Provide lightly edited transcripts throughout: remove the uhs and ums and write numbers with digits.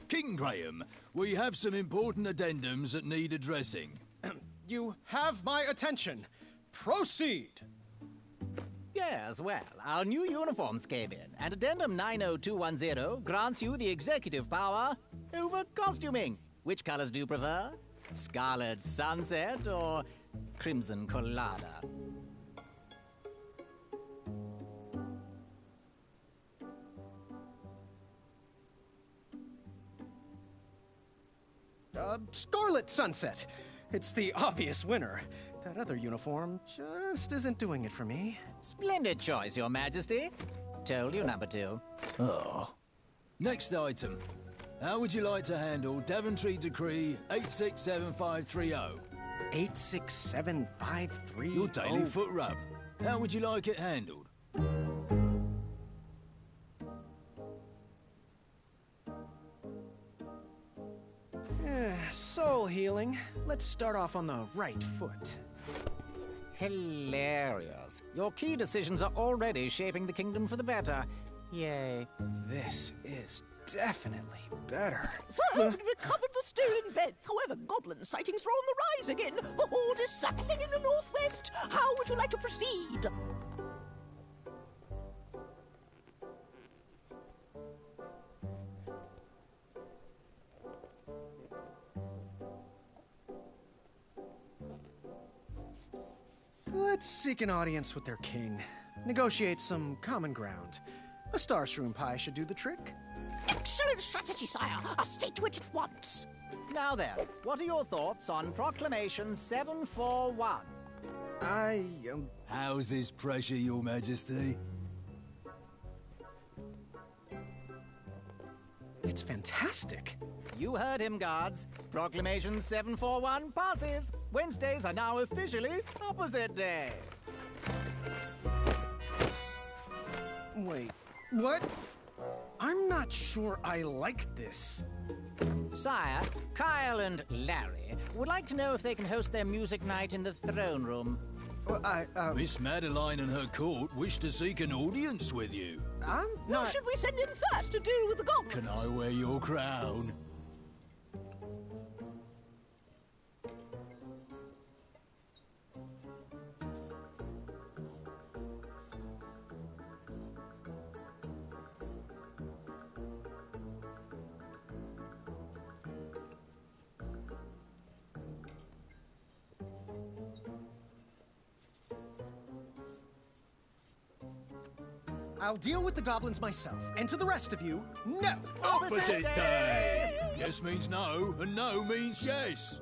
King Graham, we have some important addendums that need addressing. You have my attention. Proceed! Yes, well, our new uniforms came in, and Addendum 90210 grants you the executive power over costuming. Which colors do you prefer? Scarlet Sunset or Crimson Colada? Scarlet Sunset. It's the obvious winner. That other uniform just isn't doing it for me. Splendid choice, Your Majesty. Told you, number 2. Oh. Next item. How would you like to handle Daventry Decree 867530? 86753. Your daily foot rub. How would you like it handled? Soul healing. Let's start off on the right foot. Hilarious. Your key decisions are already shaping the kingdom for the better. Yay. This is definitely better. Sir, we've recovered the stolen beds. However, goblin sightings are on the rise again. The horde is surfacing in the northwest. How would you like to proceed? Let's seek an audience with their king. Negotiate some common ground. A starshroom pie should do the trick. Excellent strategy, sire. I'll stick to it at once. Now then, what are your thoughts on Proclamation 741? How's his pressure, Your Majesty? It's fantastic. You heard him, guards. Proclamation 741 passes. Wednesdays are now officially opposite day. Wait, what? I'm not sure I like this. Sire, Kyle and Larry would like to know if they can host their music night in the throne room. Well, Miss Madeline and her court wish to seek an audience with you. I'm Who not... should we send in first to deal with the goblins? Can I wear your crown? I'll deal with the goblins myself. And to the rest of you, no! Opposite day! Yes means no, and no means yes.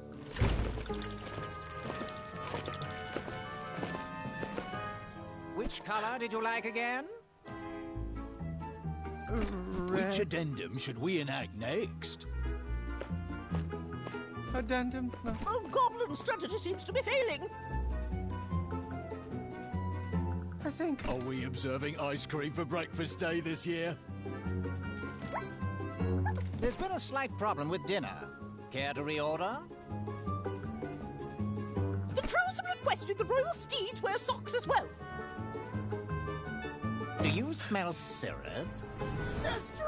Which color did you like again? Which addendum should we enact next? Addendum? No. Oh, goblin strategy seems to be failing. I think... Are we observing ice cream for breakfast day this year? There's been a slight problem with dinner. Care to reorder? The trolls have requested the royal steeds wear socks as well. Do you smell syrup? Distress!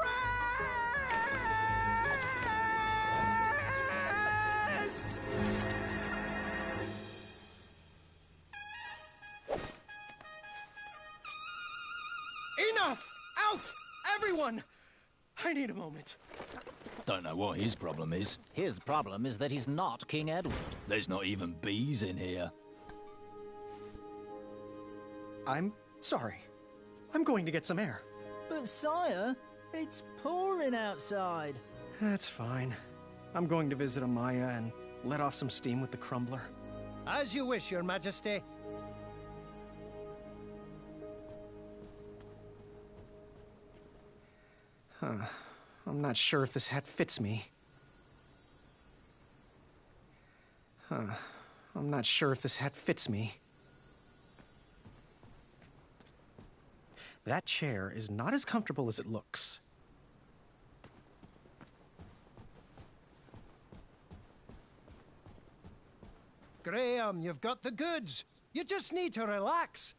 Enough! Out! Everyone! I need a moment. Don't know what his problem is. His problem is that he's not King Edward. There's not even bees in here. I'm sorry. I'm going to get some air. But sire, it's pouring outside. That's fine. I'm going to visit Amaya and let off some steam with the crumbler. As you wish, Your Majesty. I'm not sure if this hat fits me. I'm not sure if this hat fits me. That chair is not as comfortable as it looks. Graham, you've got the goods. You just need to relax.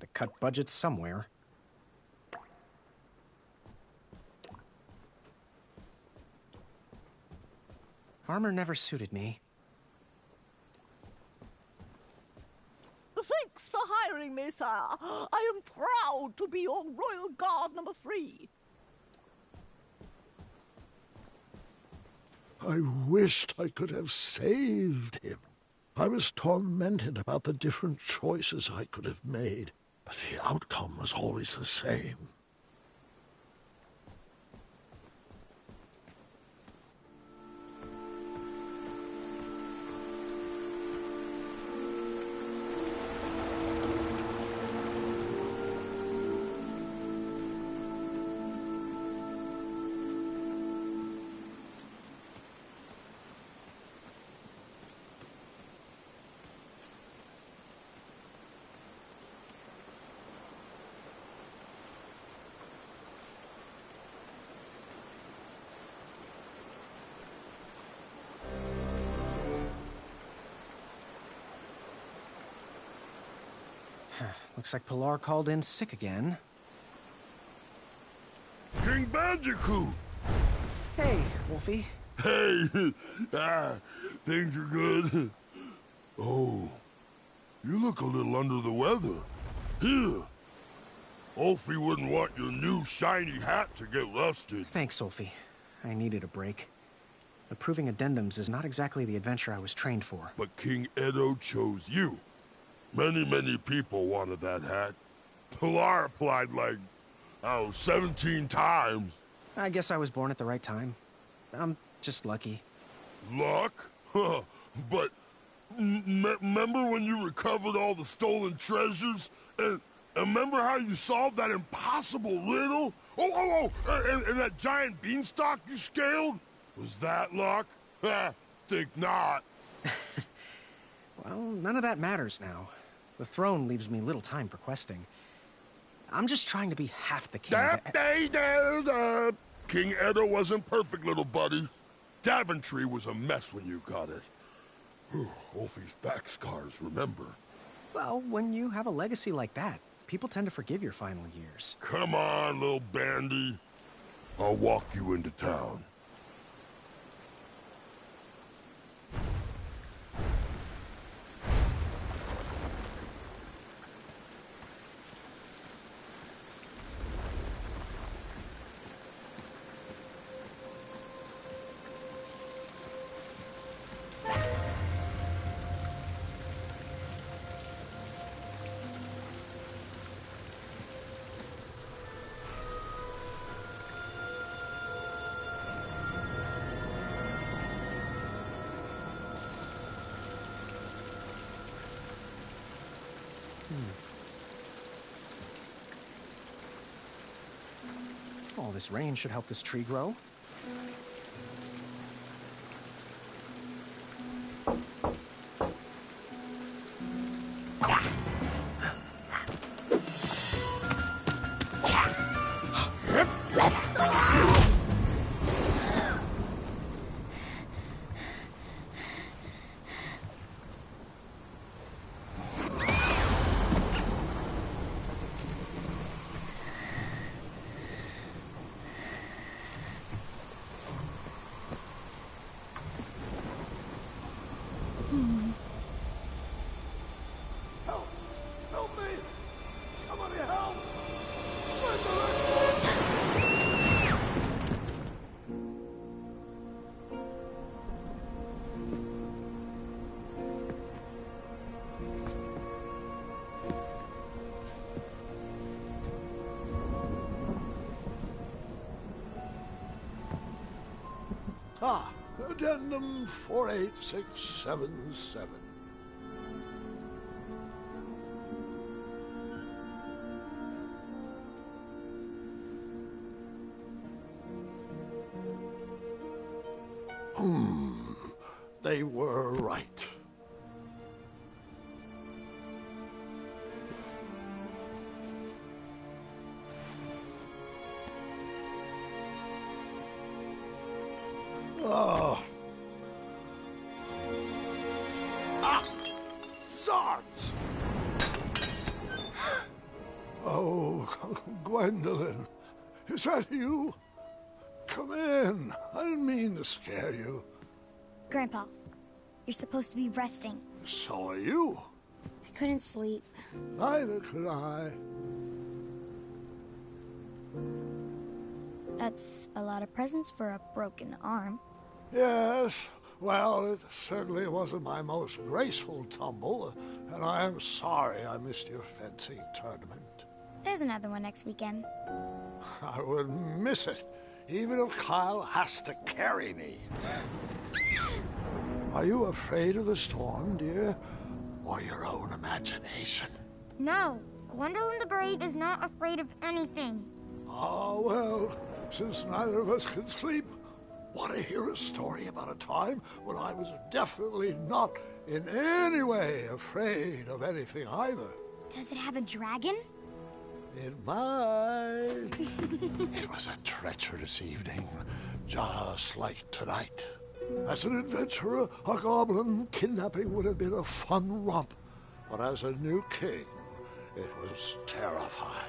Had to cut budgets somewhere. Armor never suited me. Thanks for hiring me, sir. I am proud to be your royal guard number 3. I wished I could have saved him. I was tormented about the different choices I could have made, but the outcome was always the same. Looks like Pilar called in sick again. King Bandicoot! Hey, Wolfie. Hey! Things are good. Oh, you look a little under the weather. Here. Wolfie wouldn't want your new shiny hat to get rusted. Thanks, Wolfie. I needed a break. Approving addendums is not exactly the adventure I was trained for. But King Edo chose you. Many people wanted that hat. Pilar applied like, 17 times. I guess I was born at the right time. I'm just lucky. Luck? Huh. But remember when you recovered all the stolen treasures? And remember how you solved that impossible riddle? And that giant beanstalk you scaled? Was that luck? Think not. Well, none of that matters now. The throne leaves me little time for questing. I'm just trying to be half the king. King Edo wasn't perfect, little buddy. Daventry was a mess when you got it. Wolfie's back scars, remember? Well, when you have a legacy like that, people tend to forgive your final years. Come on, little bandy. I'll walk you into town. All this rain should help this tree grow. Addendum 48677. They were right. Oh, Gwendolyn, is that you? Come in. I didn't mean to scare you. Grandpa, you're supposed to be resting. So are you. I couldn't sleep. Neither could I. That's a lot of presents for a broken arm. Yes, well, it certainly wasn't my most graceful tumble, and I am sorry I missed your fencing tournament. There's another one next weekend. I wouldn't miss it, even if Kyle has to carry me. Are you afraid of the storm, dear? Or your own imagination? No, Gwendolyn the Brave is not afraid of anything. Ah, well, since neither of us can sleep, want to hear a story about a time when I was definitely not in any way afraid of anything either? Does it have a dragon? It might. It was a treacherous evening, just like tonight. As an adventurer, a goblin kidnapping would have been a fun romp, but as a new king, it was terrifying.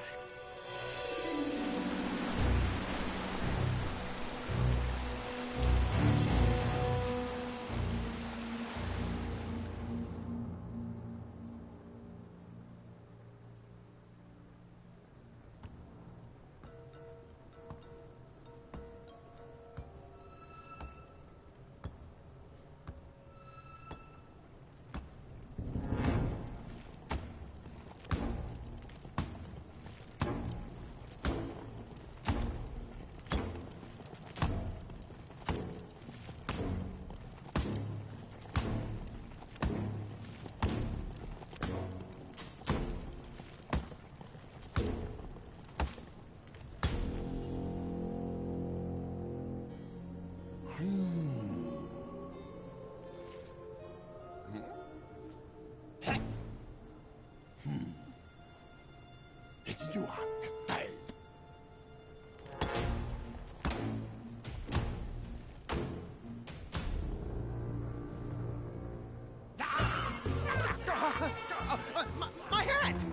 My hat!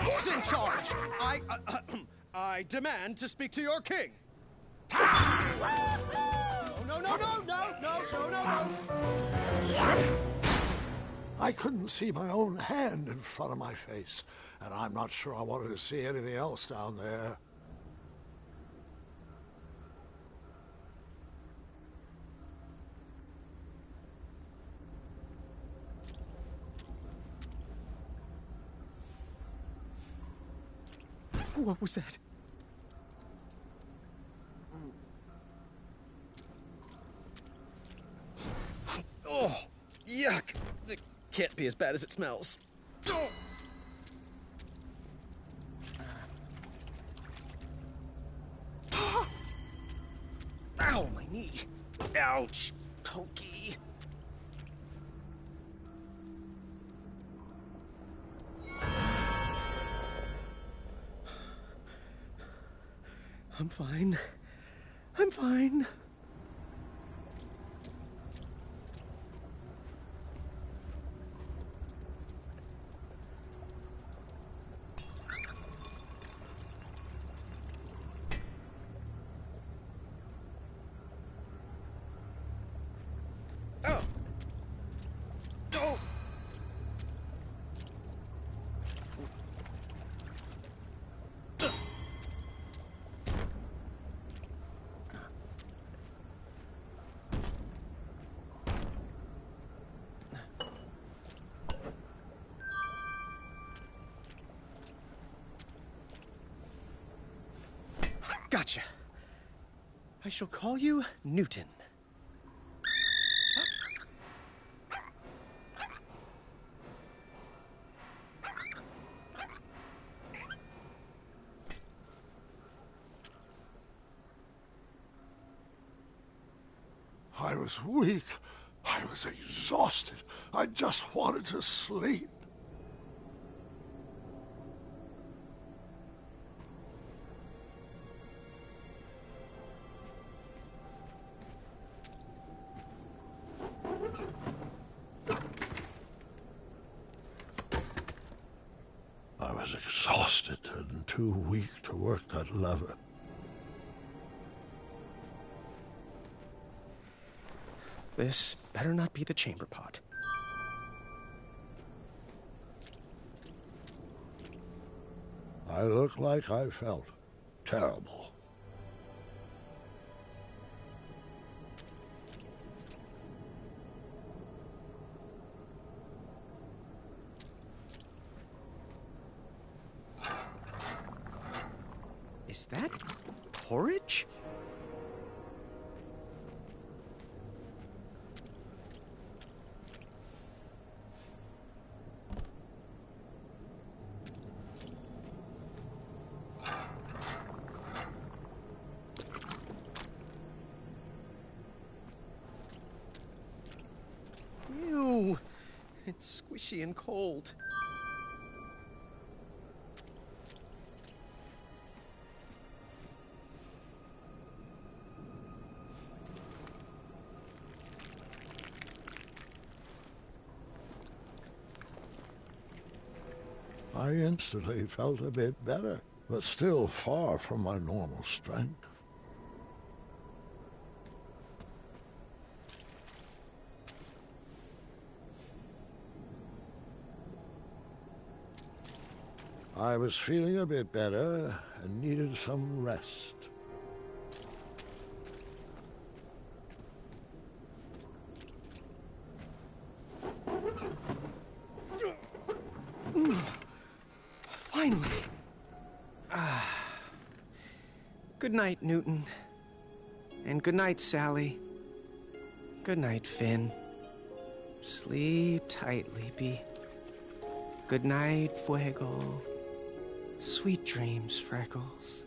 Who's in charge? I demand to speak to your king. No. I couldn't see my own hand in front of my face, and I'm not sure I wanted to see anything else down there. What was that? Oh, yuck. It can't be as bad as it smells. Oh. Ow, my knee. Ouch. Pokey. I'm fine. I'm fine. Oh. Oh. Gotcha. I shall call you Newton. I was weak. I was exhausted. I just wanted to sleep. exhausted and too weak to work that lever. This better not be the chamber pot. I look like I felt terrible. Is that porridge? Ew, it's squishy and cold. I instantly felt a bit better, but still far from my normal strength. I was feeling a bit better and needed some rest. Finally. Good night, Newton. And good night, Sally. Good night, Finn. Sleep tight, Leapy. Good night, Fuego. Sweet dreams, Freckles.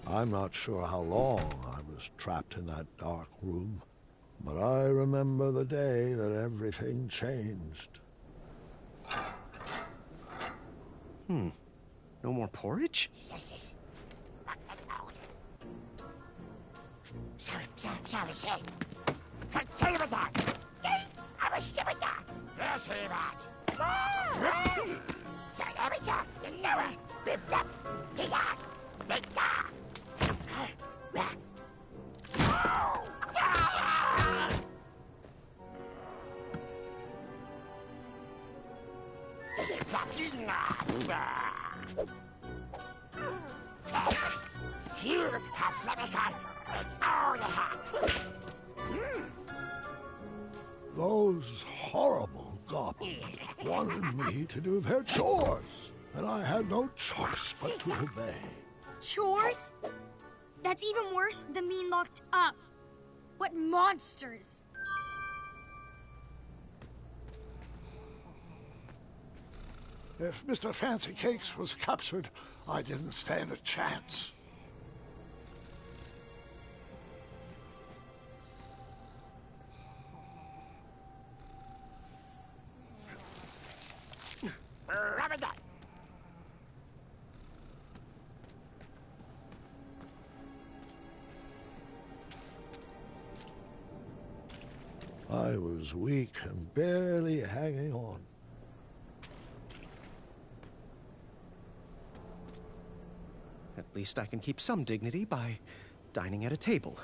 I'm not sure how long I was trapped in that dark room, but I remember the day that everything changed. No more porridge? Those horrible goblins wanted me to do their chores, and I had no choice but to obey. Chores? That's even worse than being locked up. What monsters! If Mr. Fancy Cakes was captured, I didn't stand a chance. I was weak and barely hanging on. At least I can keep some dignity by dining at a table.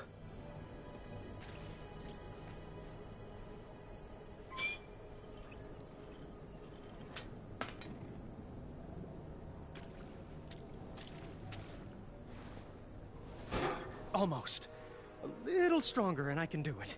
Almost. A little stronger and I can do it.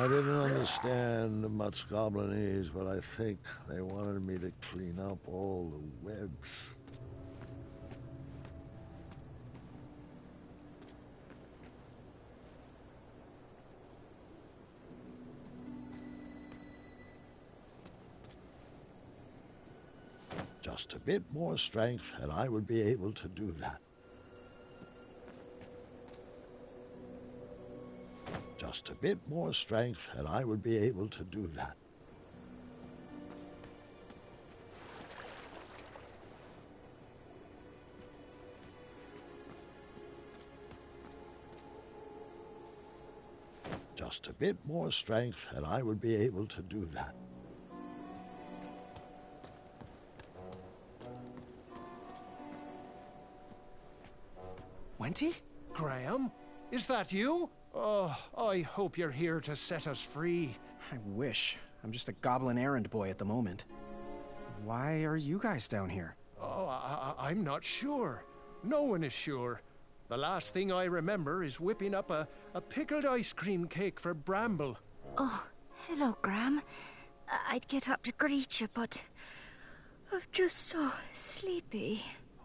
I didn't understand much Goblinese, but I think they wanted me to clean up all the webs. Just a bit more strength, and I would be able to do that. Just a bit more strength, and I would be able to do that. Just a bit more strength, and I would be able to do that. Wenty? Graham? Is that you? Oh, I hope you're here to set us free. I wish. I'm just a goblin errand boy at the moment. Why are you guys down here? Oh, I'm not sure. No one is sure. The last thing I remember is whipping up a pickled ice cream cake for Bramble. Oh, hello, Graham. I'd get up to greet you, but I'm just so sleepy.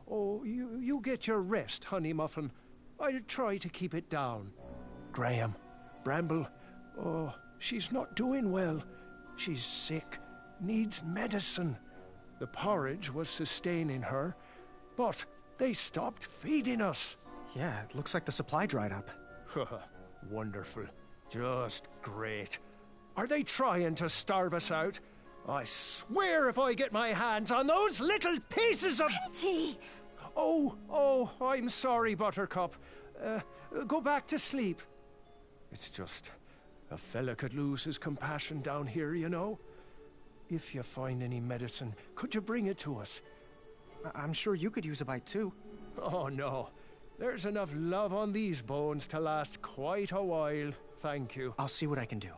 Oh, you get your rest, Honey Muffin. I'll try to keep it down. Graham, Bramble, oh, she's not doing well. She's sick, needs medicine. The porridge was sustaining her, but they stopped feeding us. Yeah, it looks like the supply dried up. Wonderful. Just great. Are they trying to starve us out? I swear if I get my hands on those little pieces of... Auntie! Oh, I'm sorry, Buttercup. Go back to sleep. It's just... a fella could lose his compassion down here, you know. If you find any medicine, could you bring it to us? I'm sure you could use a bite, too. Oh, no. There's enough love on these bones to last quite a while, thank you. I'll see what I can do.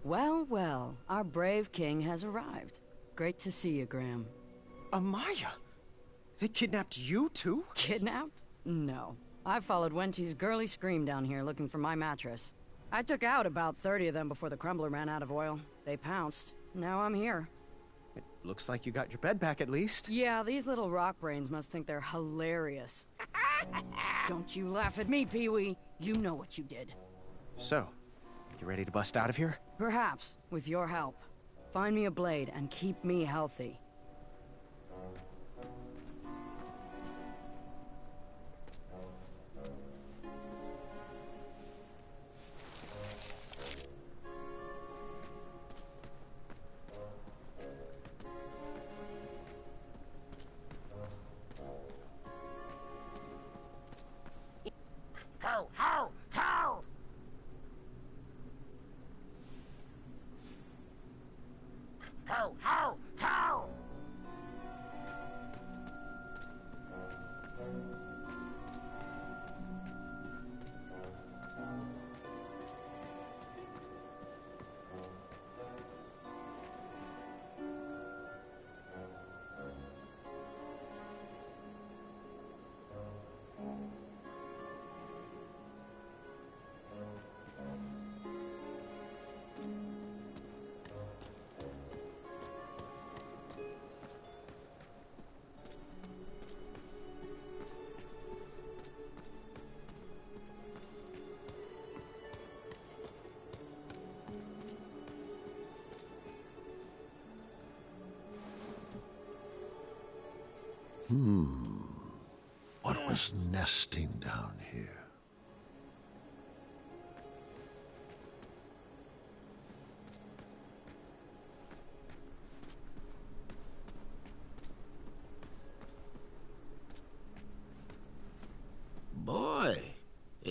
Well, well, our brave king has arrived. Great to see you, Graham. Amaya? They kidnapped you, too? Kidnapped? No. I followed Wenty's girly scream down here looking for my mattress. I took out about 30 of them before the crumbler ran out of oil. They pounced. Now I'm here. It looks like you got your bed back at least. Yeah, these little rock brains must think they're hilarious. Don't you laugh at me, Pee-wee. You know what you did. So, you ready to bust out of here? Perhaps, with your help. Find me a blade and keep me healthy. How? How? How? How? How? How? What was nesting down here?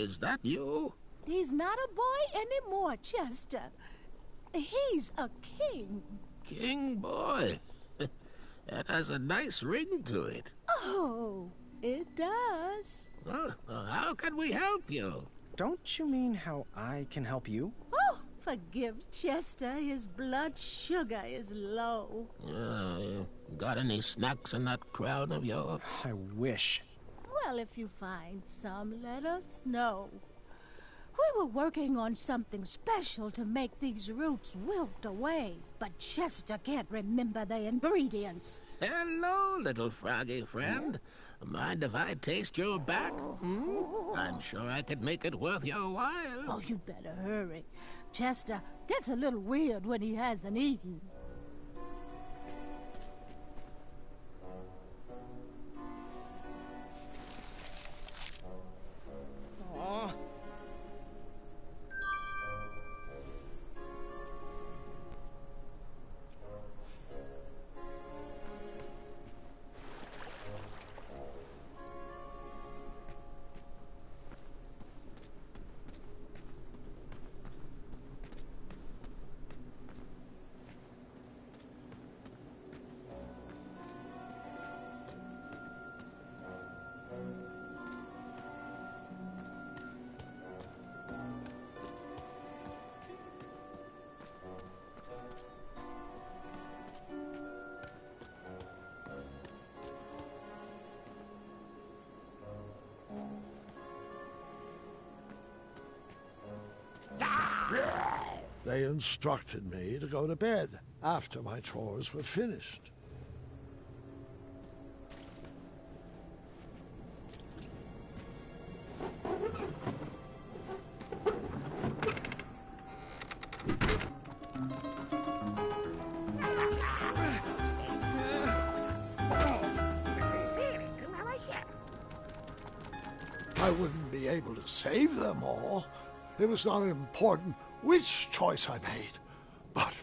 Is that you? He's not a boy anymore, Chester. He's a king. King boy. That has a nice ring to it. Oh, it does. Well, how can we help you? Don't you mean how I can help you? Oh, forgive Chester. His blood sugar is low. Got any snacks in that crown of yours? I wish. Well, if you find some, let us know. We were working on something special to make these roots wilt away, but Chester can't remember the ingredients. Hello, little froggy friend. Mind if I taste your back? I'm sure I could make it worth your while. Oh, you'd better hurry. Chester gets a little weird when he hasn't eaten. Aw. They instructed me to go to bed after my chores were finished. I wouldn't be able to save them all. It was not important which choice I made, but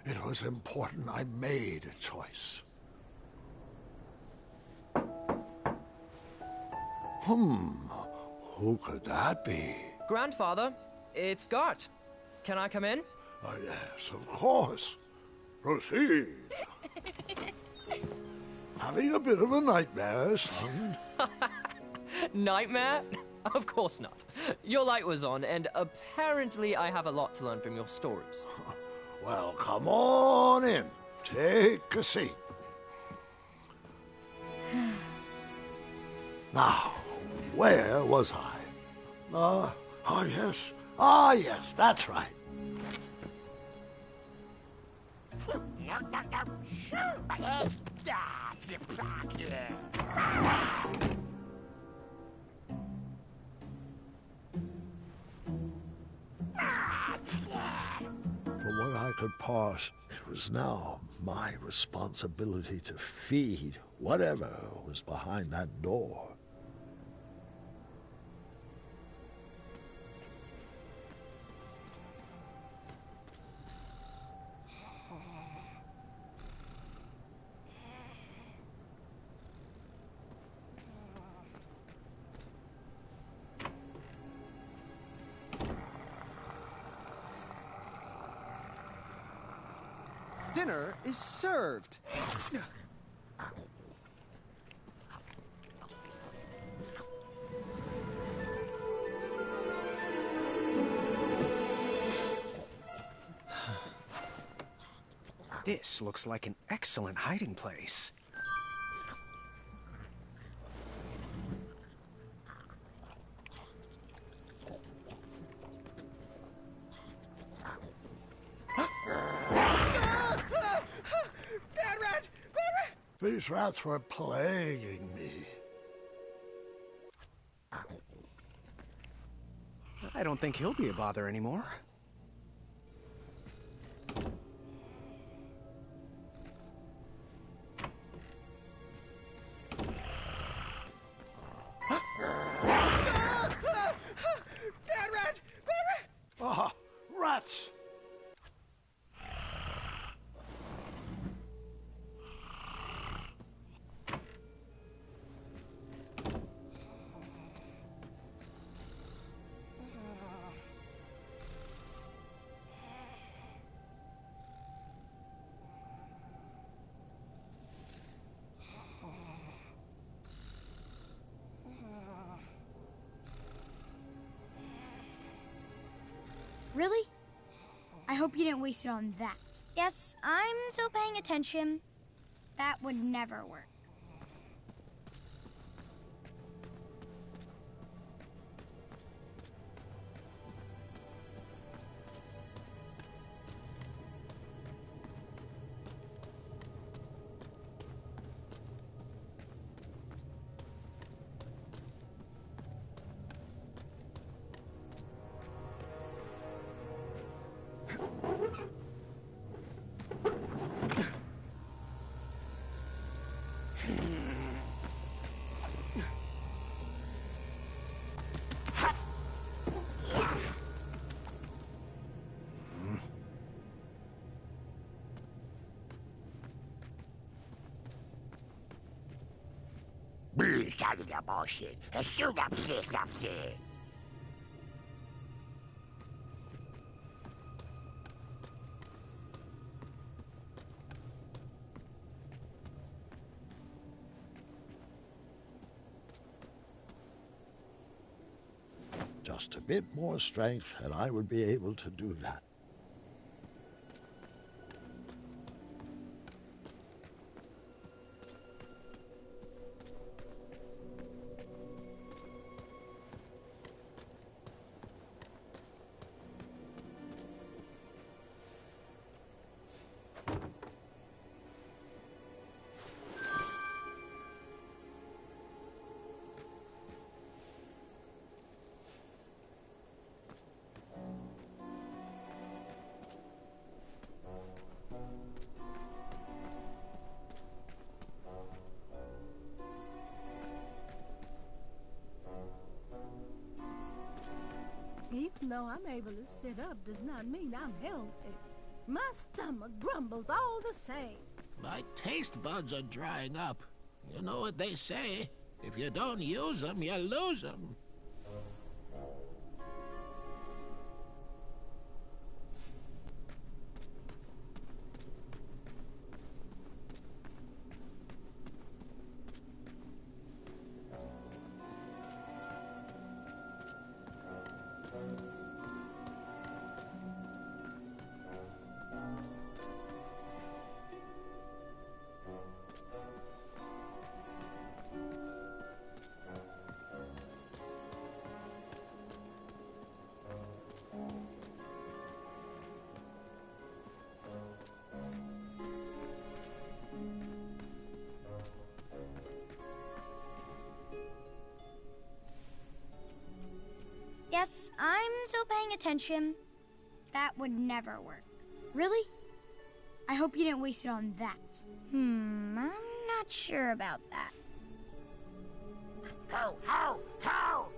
it was important I made a choice. Who could that be? Grandfather, it's Gart. Can I come in? Yes, of course. Proceed. Having a bit of a nightmare, son? Nightmare? Of course not. Your light was on, and apparently I have a lot to learn from your stories. Well, come on in. Take a seat. Now, where was I? Yes. Yes, that's right. From what I could parse, it was now my responsibility to feed whatever was behind that door. Dinner is served. This looks like an excellent hiding place. These rats were plaguing me. I don't think he'll be a bother anymore. Bad rat! Rats! Really? I hope you didn't waste it on that. Yes, I'm still paying attention. That would never work. Just a bit more strength, and I would be able to do that. Even though I'm able to sit up does not mean I'm healthy. My stomach grumbles all the same. My taste buds are drying up. You know what they say. If you don't use them, you lose them. Yes, I'm still paying attention. That would never work. Really? I hope you didn't waste it on that. I'm not sure about that. Ho, ho, ho!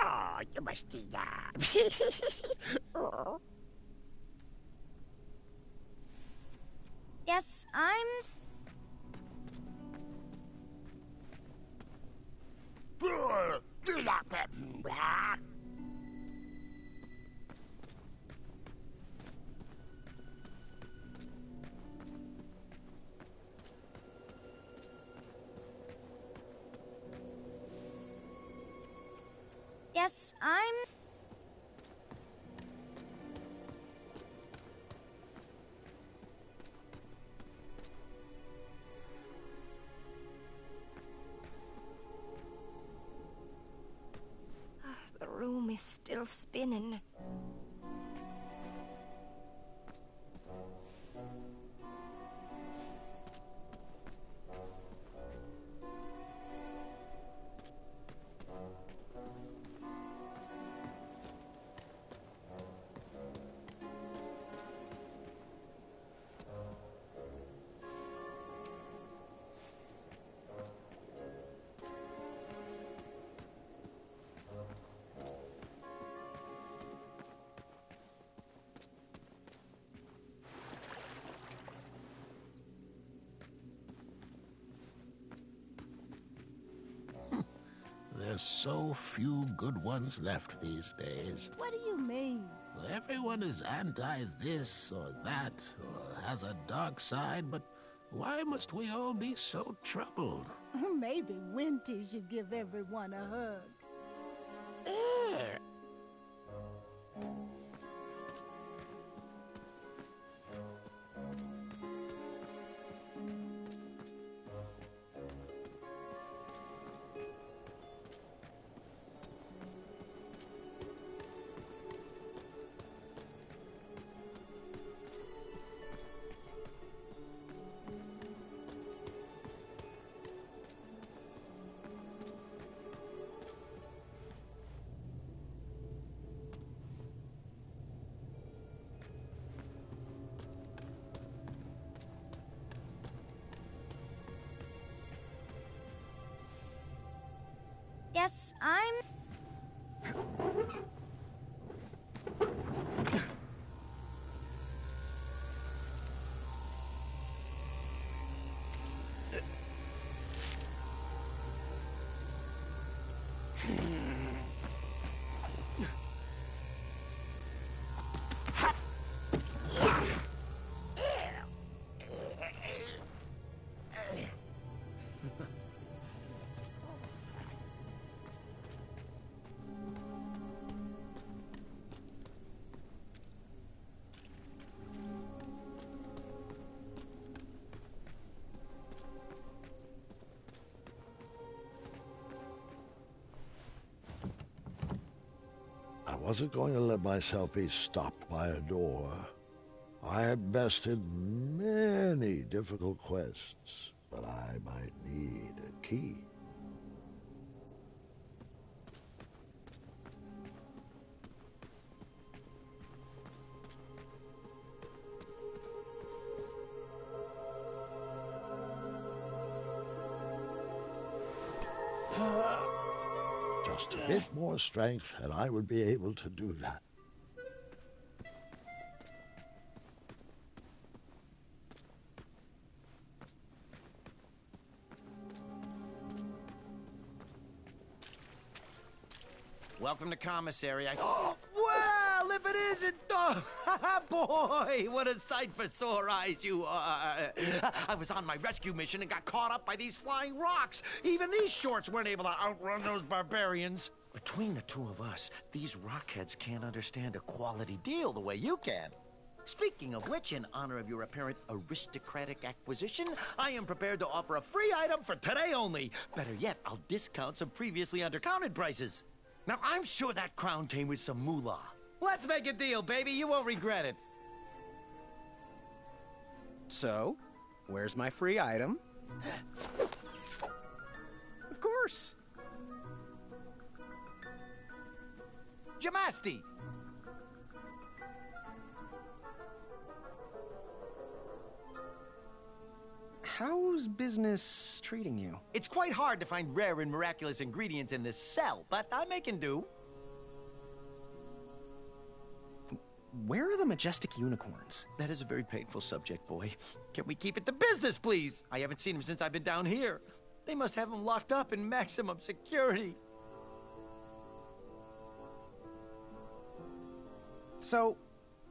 Oh, you must be Yes, I'm... Yes, I'm... The room is still spinning. There's so few good ones left these days. What do you mean? Everyone is anti this or that, or has a dark side, but why must we all be so troubled? Maybe Winty should give everyone a hug. Yes, I'm... I wasn't going to let myself be stopped by a door. I had bested many difficult quests, but I might need a key. Just a bit more strength, and I would be able to do that. Welcome to commissary. Well, if it isn't... Oh, boy, what a sight for sore eyes you are. I was on my rescue mission and got caught up by these flying rocks. Even these shorts weren't able to outrun those barbarians. Between the two of us, these rockheads can't understand a quality deal the way you can. Speaking of which, in honor of your apparent aristocratic acquisition, I am prepared to offer a free item for today only. Better yet, I'll discount some previously undercounted prices. Now, I'm sure that crown came with some moolah. Let's make a deal, baby. You won't regret it. So, where's my free item? Of course. Jamasti. How's business treating you? It's quite hard to find rare and miraculous ingredients in this cell, but I'm making do. Where are the majestic unicorns? That is a very painful subject, boy. Can we keep it to business, please? I haven't seen them since I've been down here. They must have them locked up in maximum security. So,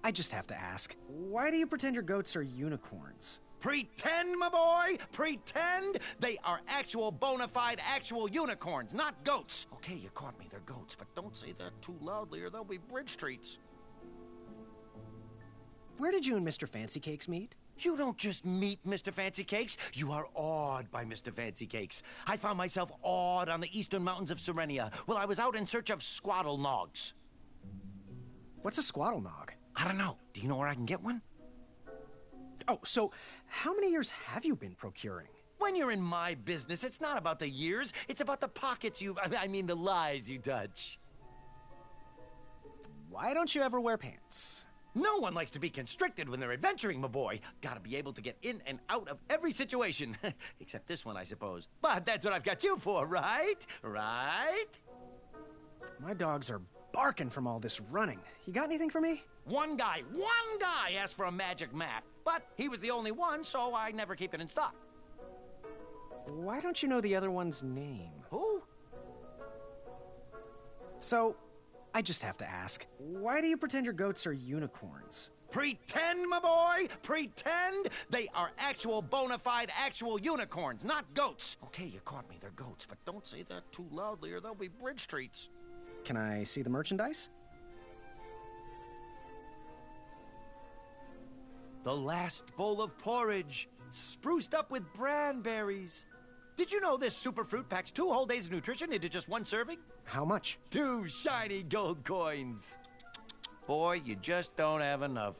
I just have to ask, why do you pretend your goats are unicorns? Pretend, my boy! Pretend! They are actual, bona fide, actual unicorns, not goats. Okay, you caught me, they're goats, but don't say that too loudly or they'll be bridge treats. Where did you and Mr. Fancy Cakes meet? You don't just meet Mr. Fancy Cakes, you are awed by Mr. Fancy Cakes. I found myself awed on the eastern mountains of Serenia while I was out in search of squaddle nogs. What's a squaddle nog? I don't know. Do you know where I can get one? Oh, so how many years have you been procuring? When you're in my business, it's not about the years, it's about the pockets I mean the lives you touch. Why don't you ever wear pants? No one likes to be constricted when they're adventuring, my boy. Gotta be able to get in and out of every situation. Except this one, I suppose. But that's what I've got you for, right? Right? My dogs are barking from all this running. You got anything for me? One guy asked for a magic map. But he was the only one, so I never keep it in stock. Why don't you know the other one's name? Who? So, I just have to ask. Why do you pretend your goats are unicorns? Pretend, my boy! Pretend! They are actual, bona fide, actual unicorns, not goats. Okay, you caught me, they're goats, but don't say that too loudly or they'll be bridge treats. Can I see the merchandise? The last bowl of porridge, spruced up with branberries. Did you know this super fruit packs 2 whole days of nutrition into just 1 serving? How much? 2 shiny gold coins. Boy, you just don't have enough.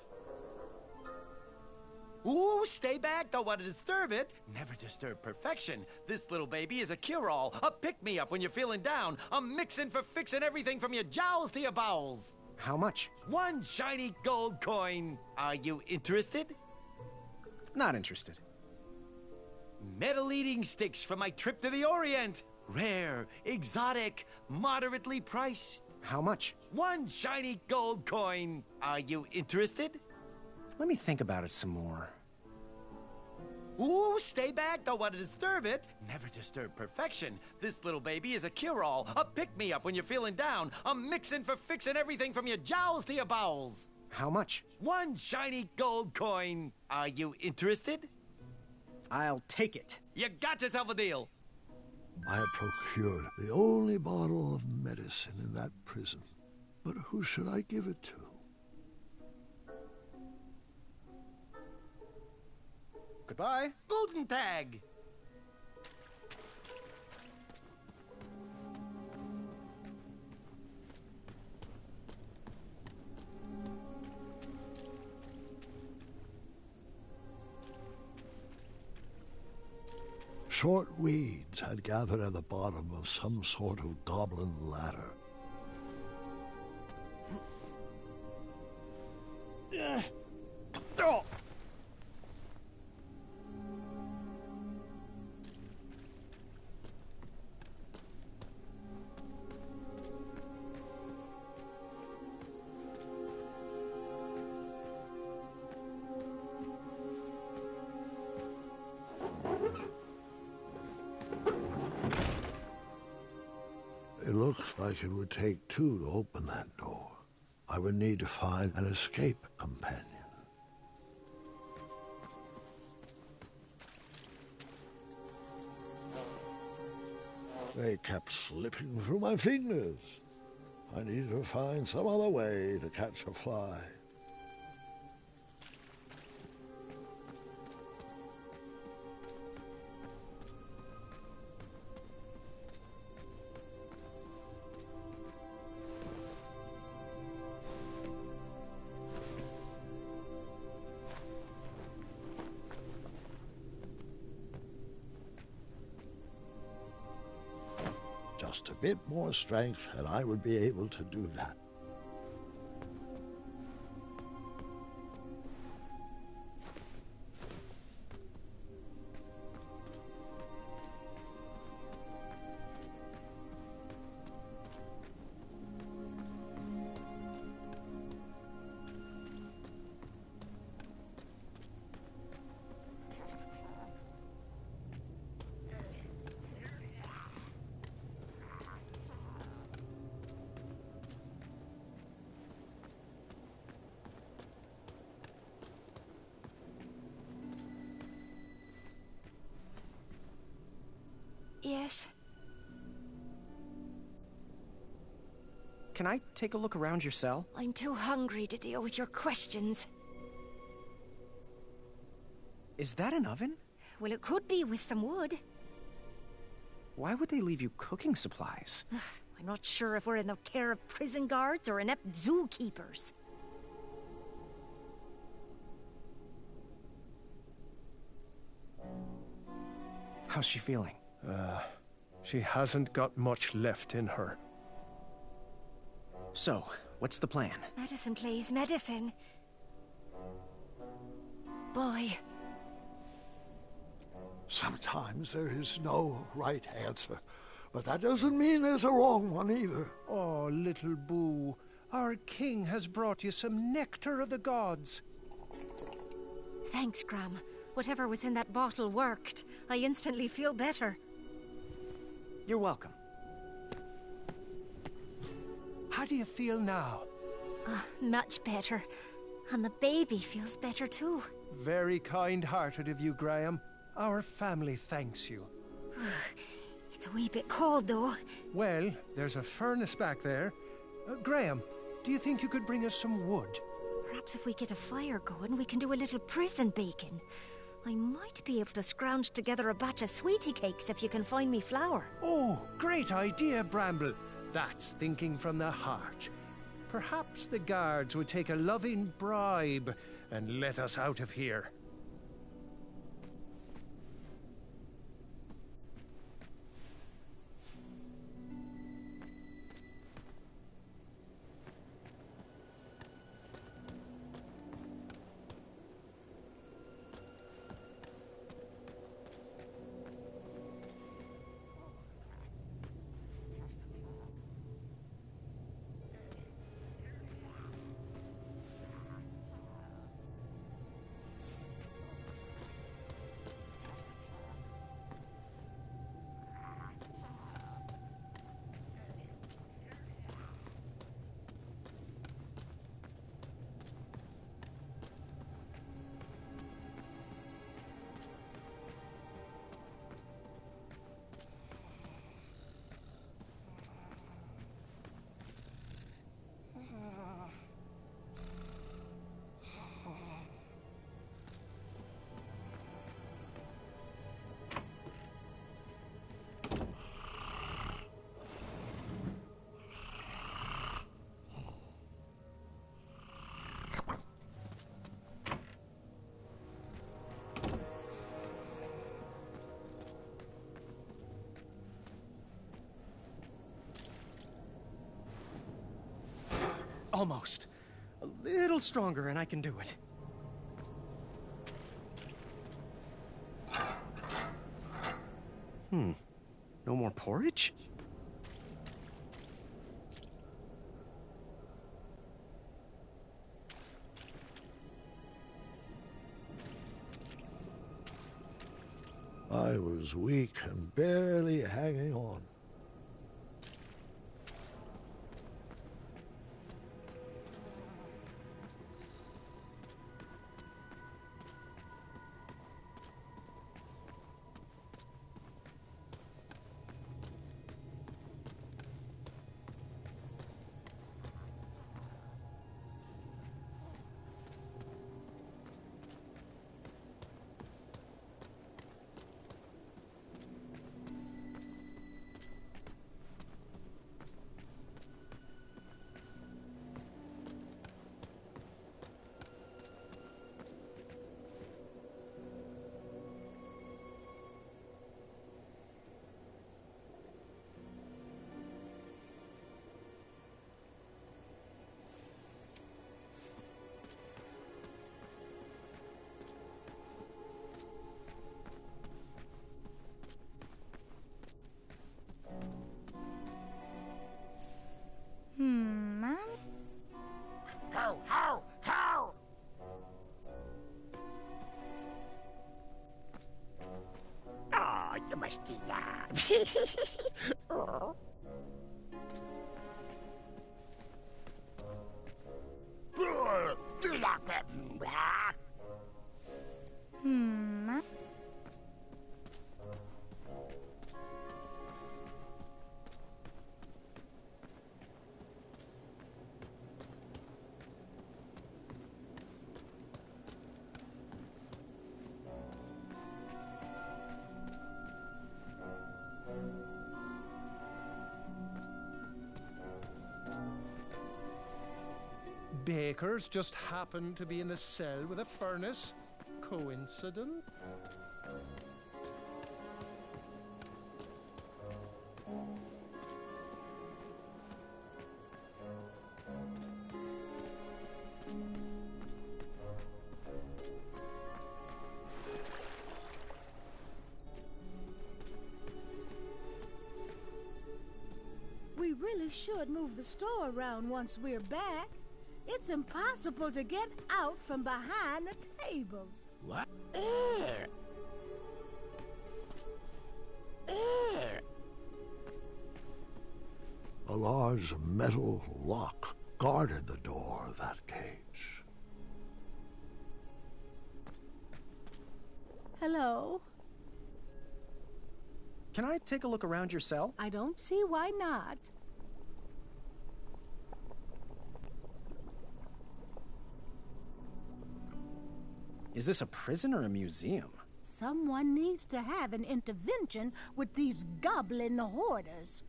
Ooh, stay back, don't want to disturb it. Never disturb perfection. This little baby is a cure-all, a pick-me-up when you're feeling down, a mixin' for fixing everything from your jowls to your bowels. How much? 1 shiny gold coin. Are you interested? Not interested. Metal eating sticks from my trip to the Orient. Rare, exotic, moderately priced. How much? 1 shiny gold coin. Are you interested? Let me think about it some more. Ooh, stay back, don't want to disturb it. Never disturb perfection. This little baby is a cure-all, a pick-me-up when you're feeling down, a mixin' for fixing everything from your jowls to your bowels. How much? 1 shiny gold coin. Are you interested? I'll take it. You got yourself a deal. I have procured the only bottle of medicine in that prison. But who should I give it to? Goodbye. Golden tag. Short weeds had gathered at the bottom of some sort of goblin ladder. Oh. It looks like it would take 2 to open that door. I would need to find an escape companion. They kept slipping through my fingers. I needed to find some other way to catch a fly. Just a bit more strength and I would be able to do that. Yes? Can I take a look around your cell? I'm too hungry to deal with your questions. Is that an oven? Well, it could be with some wood. Why would they leave you cooking supplies? I'm not sure if we're in the care of prison guards or inept zookeepers. How's she feeling? She hasn't got much left in her. So, what's the plan? Medicine, please, medicine. Boy. Sometimes there is no right answer, but that doesn't mean there's a wrong one either. Oh, little Boo, our king has brought you some nectar of the gods. Thanks, Gram. Whatever was in that bottle worked. I instantly feel better. You're welcome. How do you feel now? Much better. And the baby feels better too. Very kind-hearted of you, Graham. Our family thanks you. It's a wee bit cold, though. Well, there's a furnace back there. Graham, do you think you could bring us some wood? Perhaps if we get a fire going, we can do a little prison baking. I might be able to scrounge together a batch of sweetie cakes if you can find me flour. Oh, great idea, Bramble. That's thinking from the heart. Perhaps the guards would take a loving bribe and let us out of here. Almost. A little stronger and I can do it. No more porridge? I was weak and barely hanging on. Mom? How? Oh, you must be that. Oh. Mom? Bakers just happened to be in the cell with a furnace. Coincidence? We really should move the store around once we're back. It's impossible to get out from behind the tables. What? Air. A large metal lock guarded the door of that cage. Hello? Can I take a look around your cell? I don't see why not. Is this a prison or a museum? Someone needs to have an intervention with these goblin hoarders.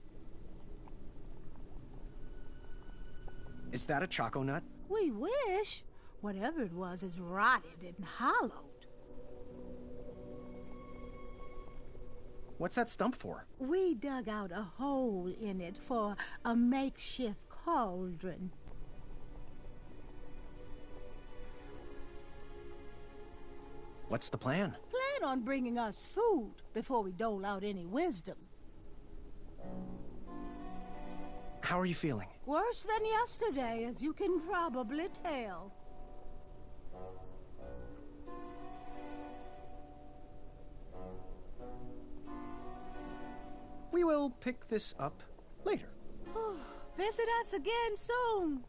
Is that a choco nut? We wish. Whatever it was is rotted and hollowed. What's that stump for? We dug out a hole in it for a makeshift cauldron. What's the plan? Plan on bringing us food before we dole out any wisdom. How are you feeling? Worse than yesterday, as you can probably tell. We will pick this up later. Visit us again soon.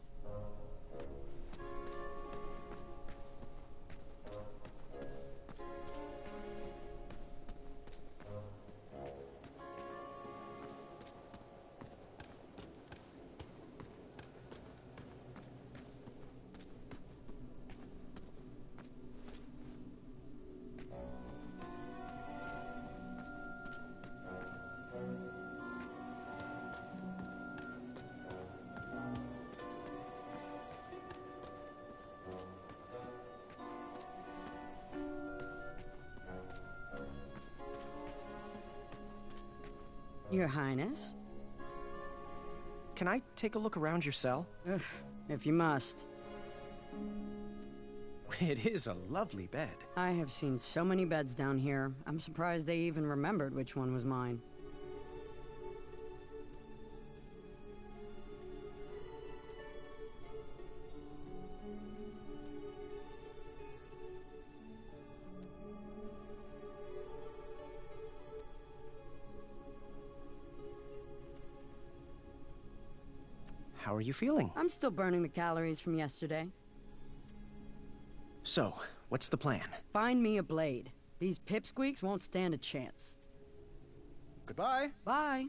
Your Highness? Can I take a look around your cell? Ugh, if you must. It is a lovely bed. I have seen so many beds down here. I'm surprised they even remembered which one was mine. How are you feeling? I'm still burning the calories from yesterday. So, what's the plan? Find me a blade. These pipsqueaks won't stand a chance. Goodbye. Bye.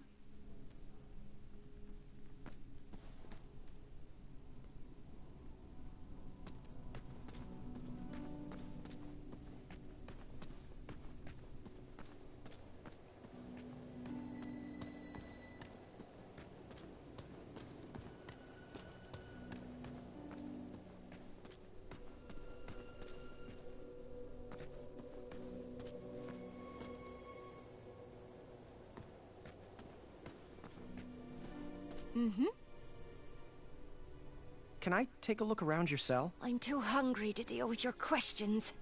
Can I take a look around your cell? I'm too hungry to deal with your questions.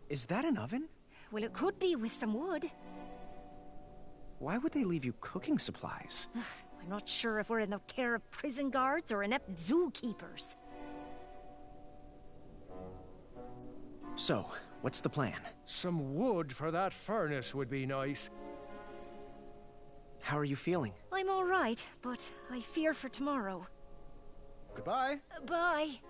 Is that an oven? Well, it could be with some wood. Why would they leave you cooking supplies? I'm not sure if we're in the care of prison guards or inept zookeepers. So, what's the plan? Some wood for that furnace would be nice. How are you feeling? I'm all right, but I fear for tomorrow. Goodbye. Bye.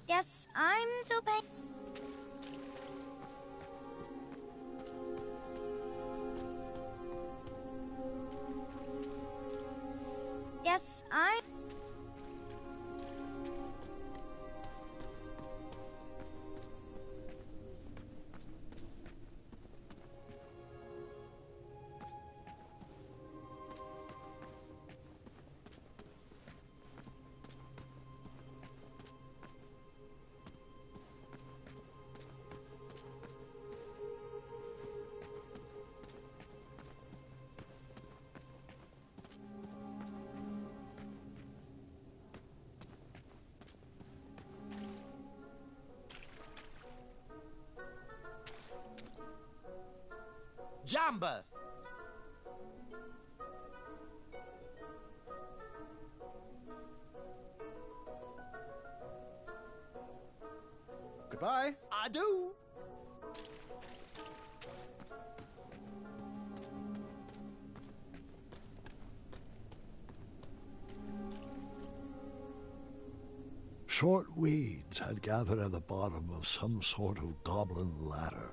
Yes, I'm Soapy. guess I... Jamba! Goodbye. Adieu! Short weeds had gathered at the bottom of some sort of goblin ladder.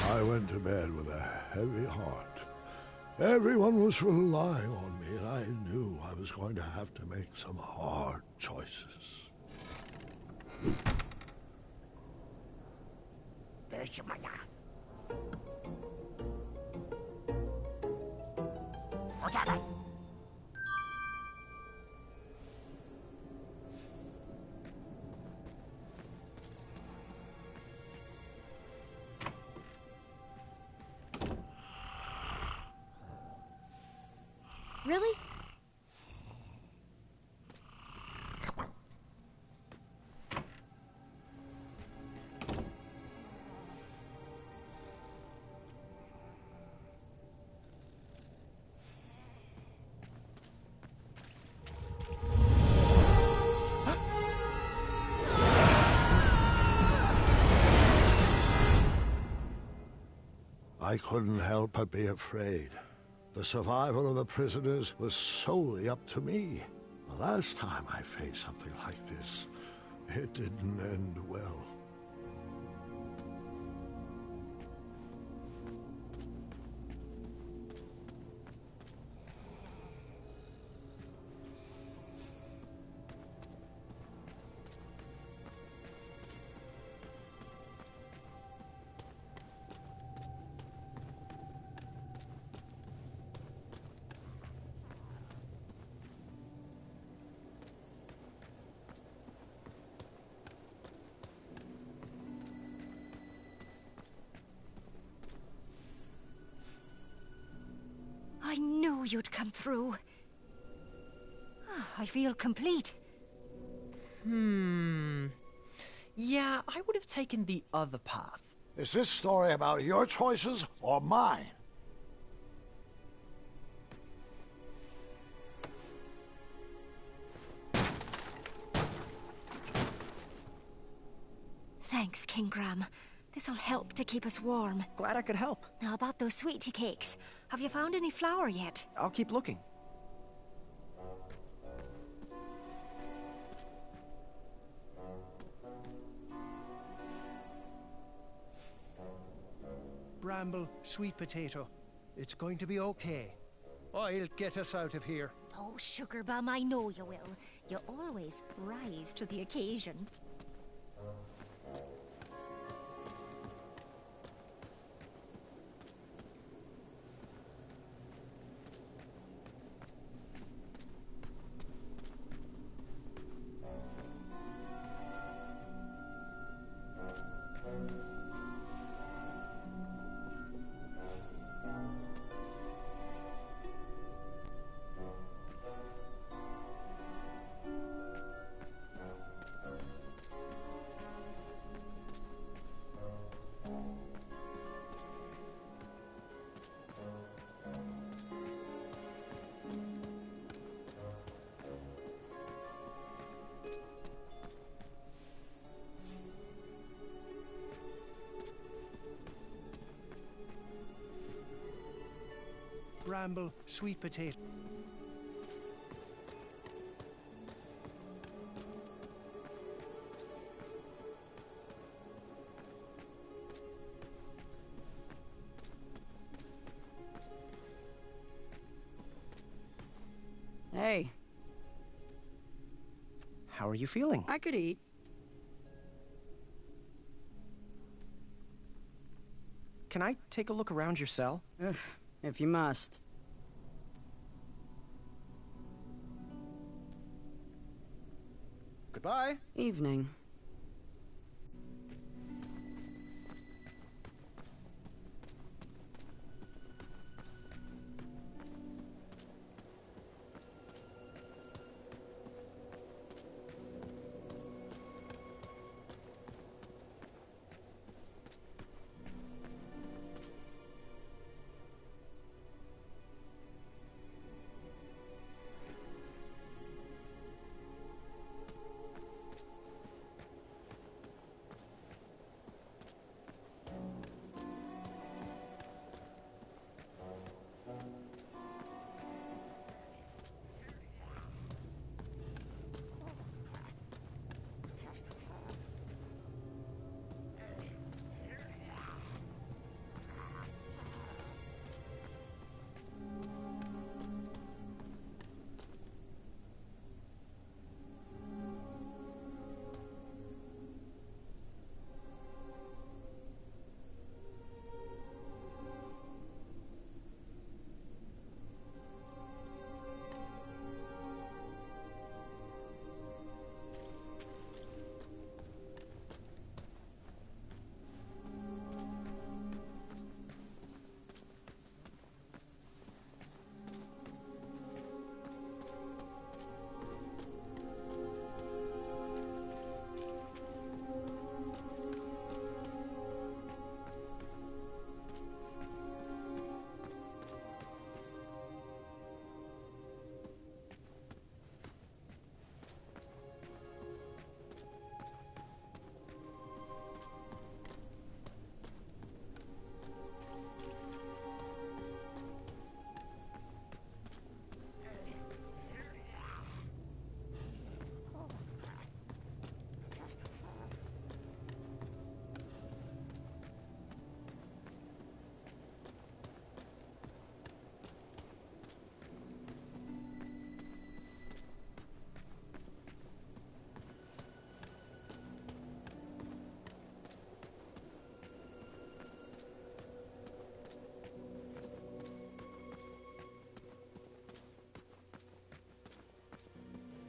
I went to bed with a heavy heart. Everyone was relying on me, and I knew I was going to have to make some hard choices. Really? I couldn't help but be afraid. The survival of the prisoners was solely up to me. The last time I faced something like this, it didn't end well. I knew you'd come through. I feel complete. Yeah, I would have taken the other path. Is this story about your choices or mine? Thanks, King Graham. This'll help to keep us warm. Glad I could help. Now about those sweetie cakes. Have you found any flour yet? I'll keep looking. Bramble, sweet potato. It's going to be okay. I'll get us out of here. Oh, Sugar Bum, I know you will. You always rise to the occasion. bramble, sweet potato. Hey. How are you feeling? I could eat. Can I take a look around your cell? Ugh, if you must. Goodbye. Evening.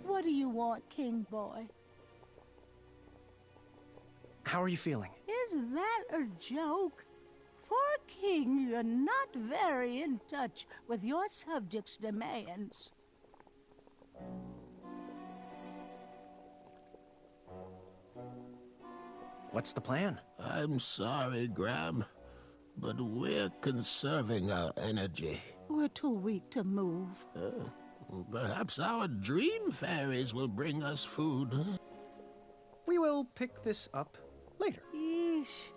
What do you want, King Boy? How are you feeling? Is that a joke? For a king, you're not very in touch with your subjects' demands. What's the plan? I'm sorry, Graham, but we're conserving our energy. We're too weak to move. Perhaps our dream fairies will bring us food. We will pick this up later. Yeesh.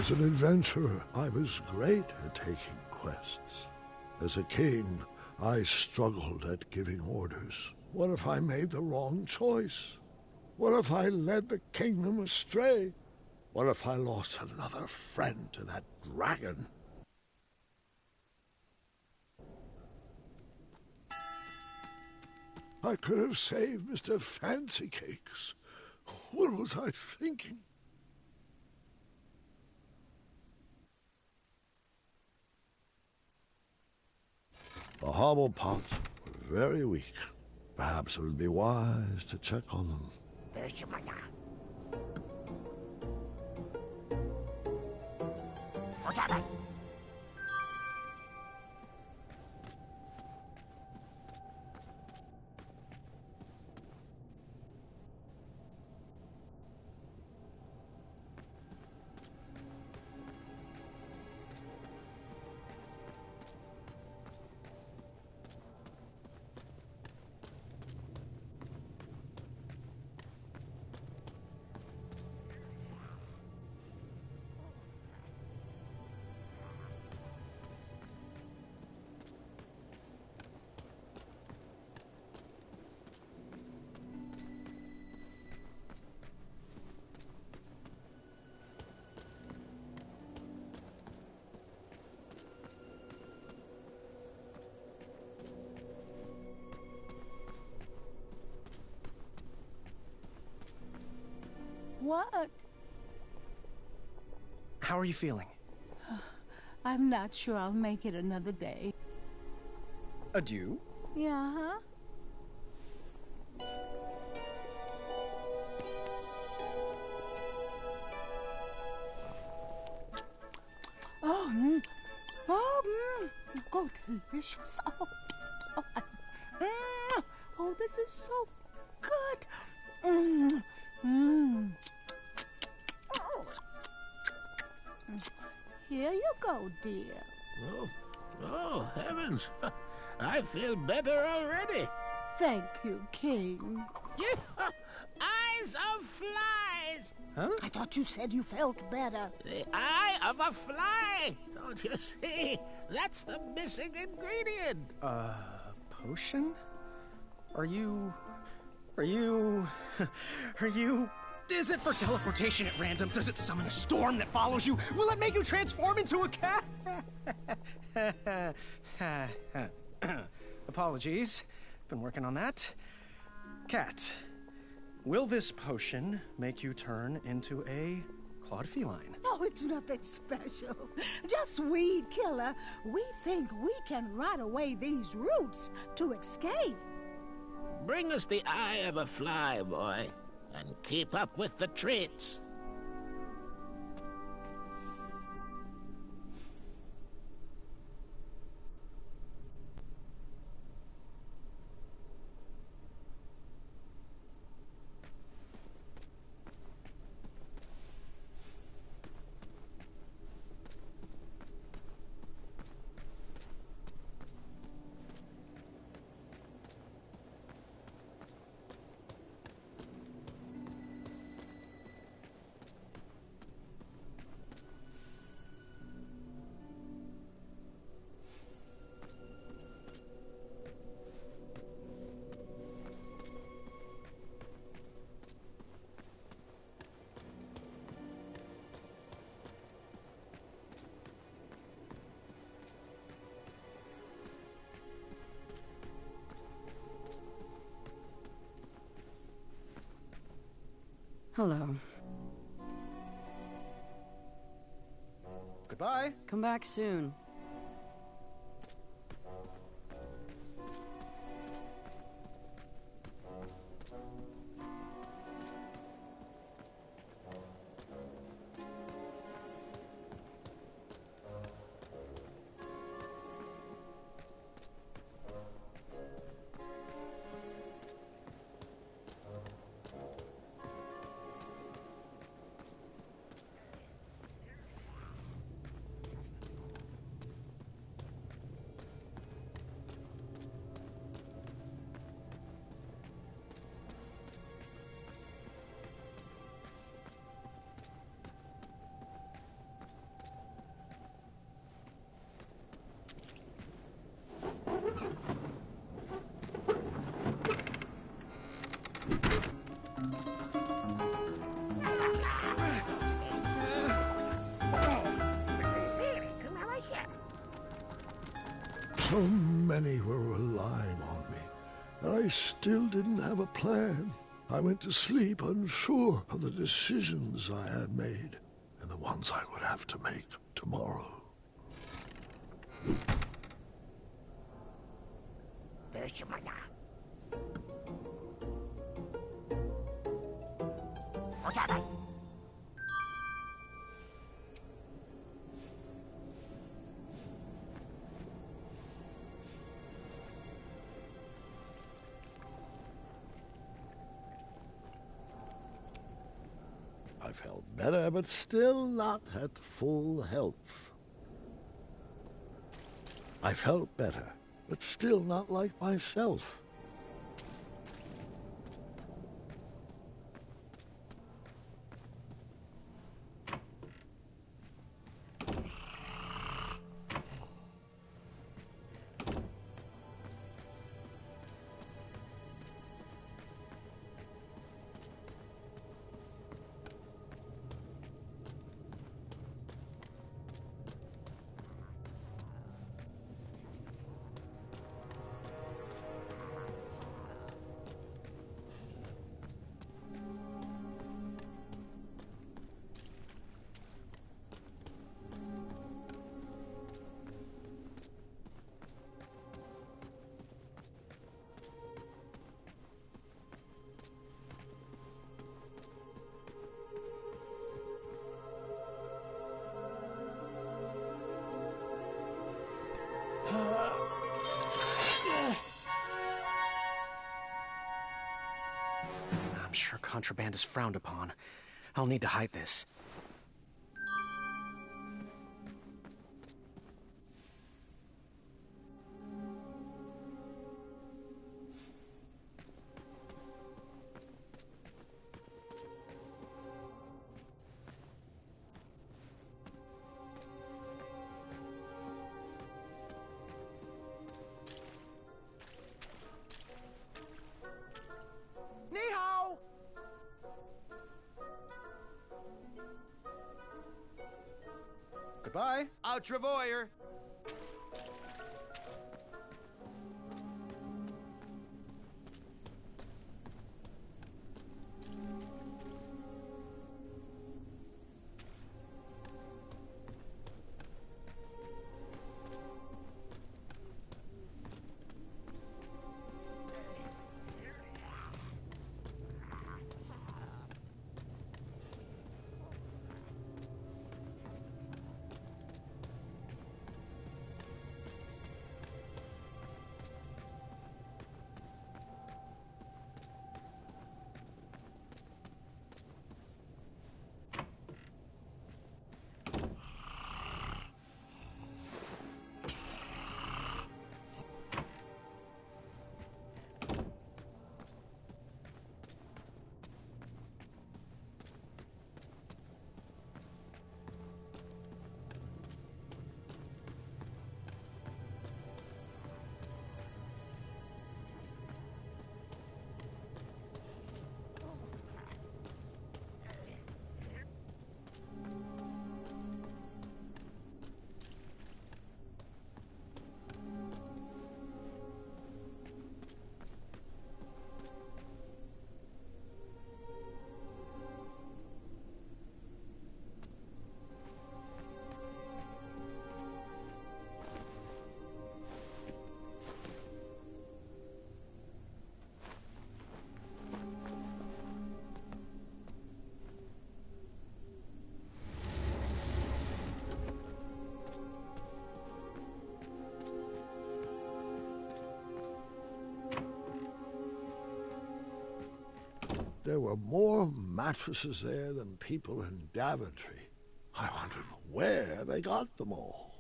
As an adventurer, I was great at taking quests. As a king, I struggled at giving orders. What if I made the wrong choice? What if I led the kingdom astray? What if I lost another friend to that dragon? I could have saved Mr. Fancy Cakes. What was I thinking? The Hobblepots were very weak. Perhaps it would be wise to check on them. What? How are you feeling? I'm not sure I'll make it another day. Adieu? Yeah, huh? Oh, oh, delicious. Oh, this is so good. Here you go, dear. Oh, heavens. I feel better already. Thank you, King. Eyes of flies! Huh? I thought you said you felt better. The eye of a fly! Don't you see? That's the missing ingredient. Potion? Are you... Is it for teleportation at random? Does it summon a storm that follows you? Will it make you transform into a cat? Apologies. Been working on that. Cat, will this potion make you turn into a clawed feline? No, it's nothing special. Just weed killer. We think we can rot away these roots to escape. Bring us the eye of a fly, boy, and keep up with the treats. Hello. Goodbye. Come back soon. So many were relying on me, and I still didn't have a plan. I went to sleep unsure of the decisions I had made and the ones I would have to make tomorrow. I felt better, but still not at full health. I felt better, but still not like myself. I'm sure contraband is frowned upon. I'll need to hide this. Ni hao! Goodbye. Out Travoyer. There were more mattresses there than people in Daventry. I wondered where they got them all.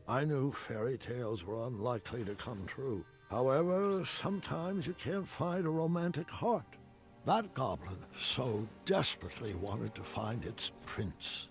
I knew fairy tales were unlikely to come true. However, sometimes you can't find a romantic heart. That goblin so desperately wanted to find its prince.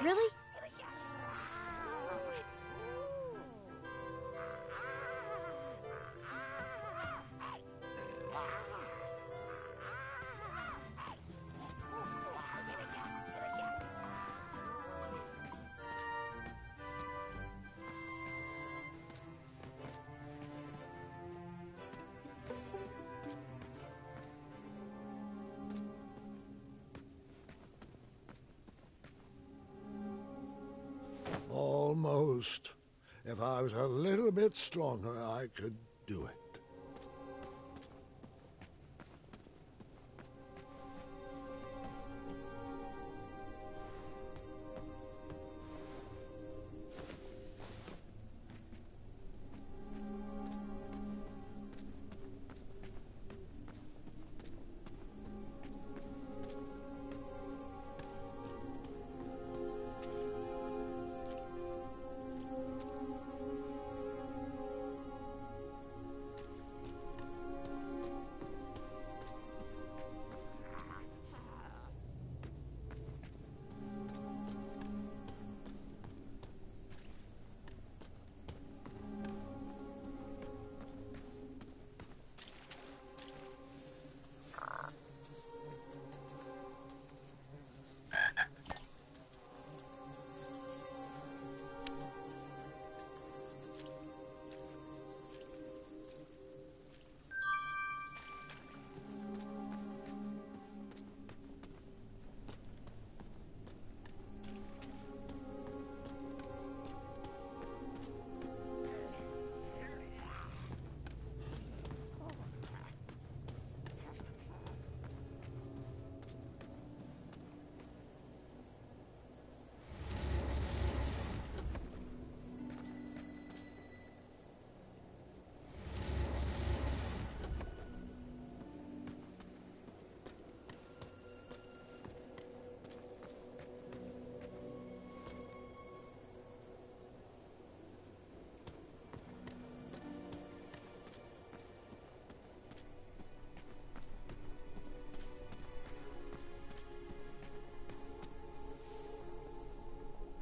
Really? Almost. If I was a little bit stronger, I could do it.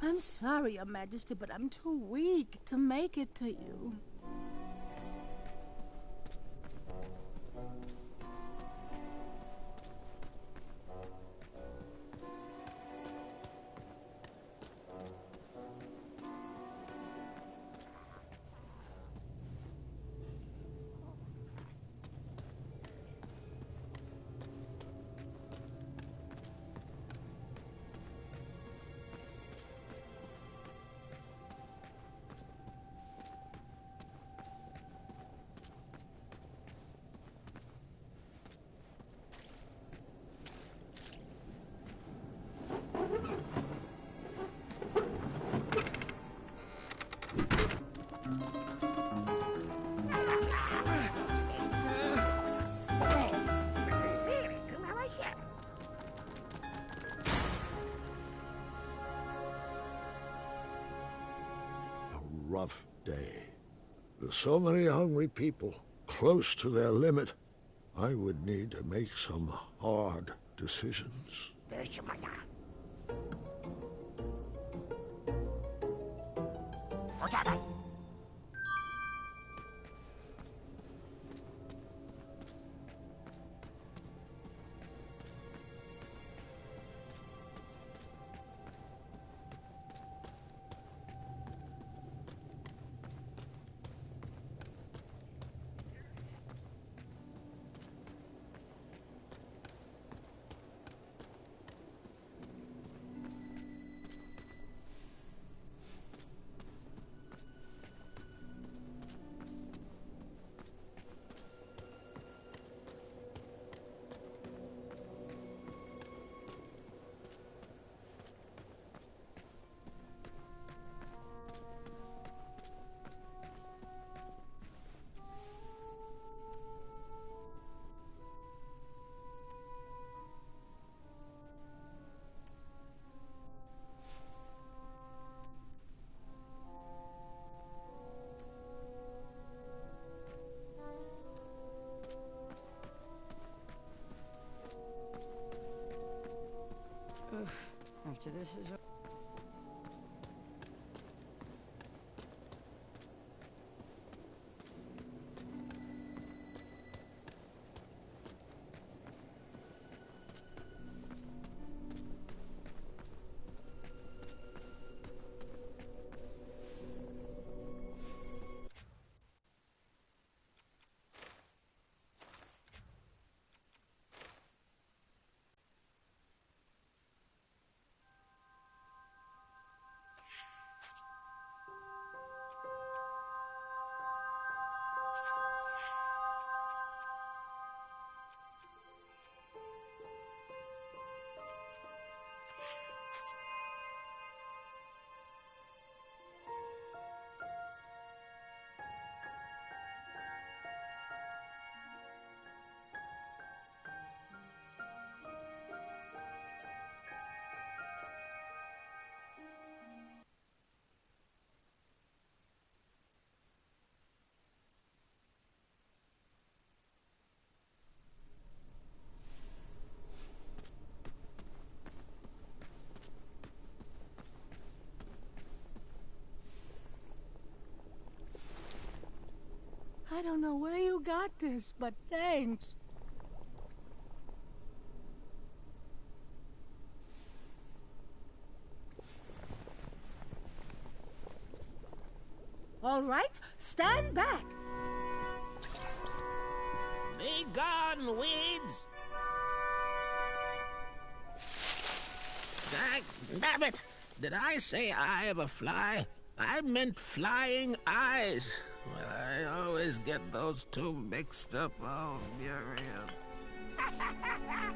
I'm sorry, Your Majesty, but I'm too weak to make it to you. rough day. With so many hungry people close to their limit, I would need to make some hard decisions. After this is over. I don't know where you got this, but thanks. All right, stand back. Be gone, weeds! Damn it! Did I say eye of a fly? I meant flying eyes. Well, I always get those two mixed up. Oh, Muriel.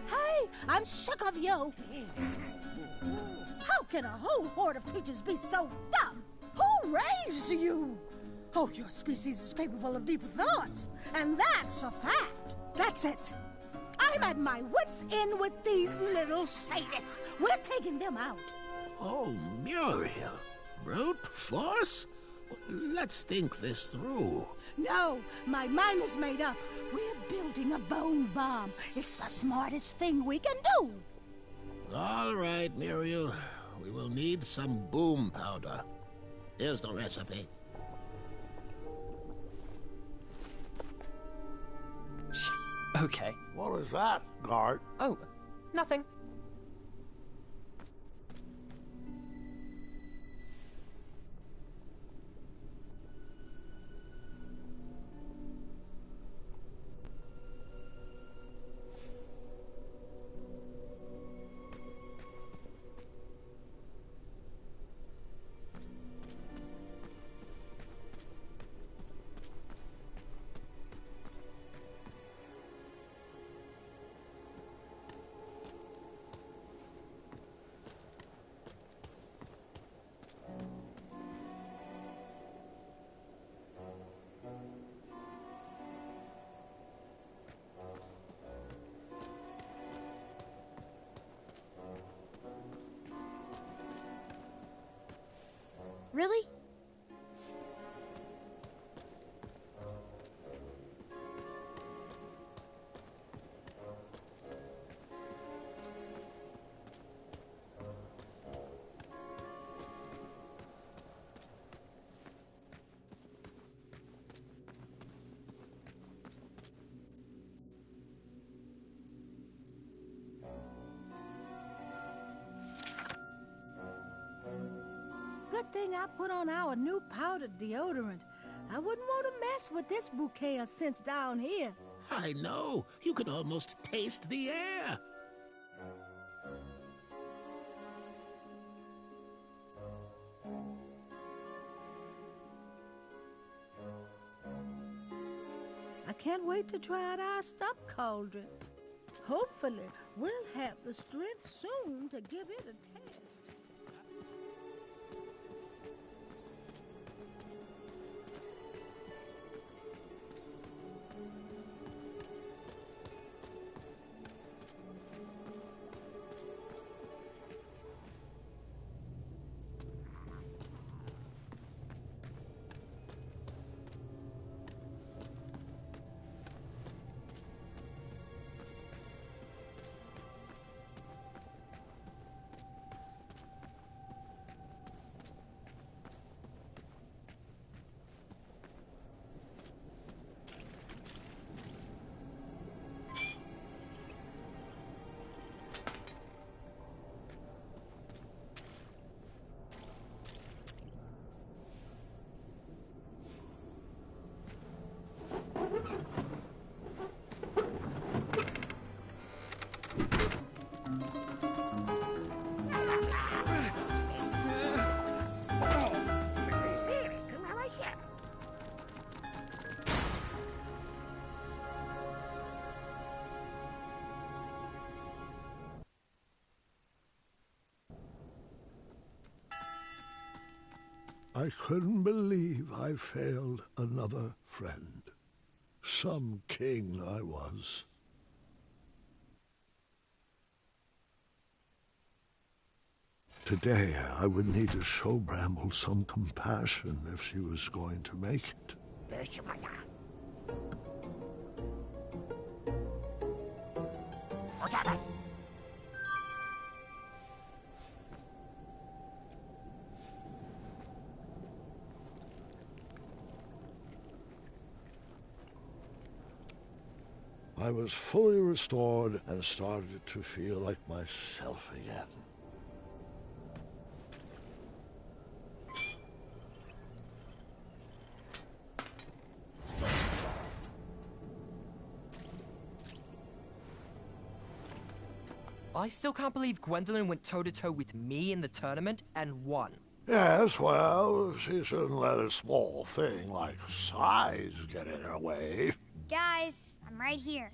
Hey, I'm sick of you. How can a whole horde of creatures be so dumb? Who raised you? Oh, your species is capable of deeper thoughts, and that's a fact. That's it. I'm at my wits' end with these little sadists. We're taking them out. Oh, Muriel. Brute force? Let's think this through. No, my mind is made up. We're building a bone bomb. It's the smartest thing we can do. All right, Muriel. We will need some boom powder. Here's the recipe. Okay. What is that, Gart? Oh, nothing. Really? Good thing I put on our new powdered deodorant. I wouldn't want to mess with this bouquet of scents down here. I know. You could almost taste the air. I can't wait to try out our stuffed cauldron. Hopefully, we'll have the strength soon to give it a test. I couldn't believe I failed another friend. Some king I was. Today, I would need to show Bramble some compassion if she was going to make it. I was fully restored and started to feel like myself again. I still can't believe Gwendolyn went toe-to-toe with me in the tournament and won. Yes, well, she shouldn't let a small thing like size get in her way. Guys, I'm right here.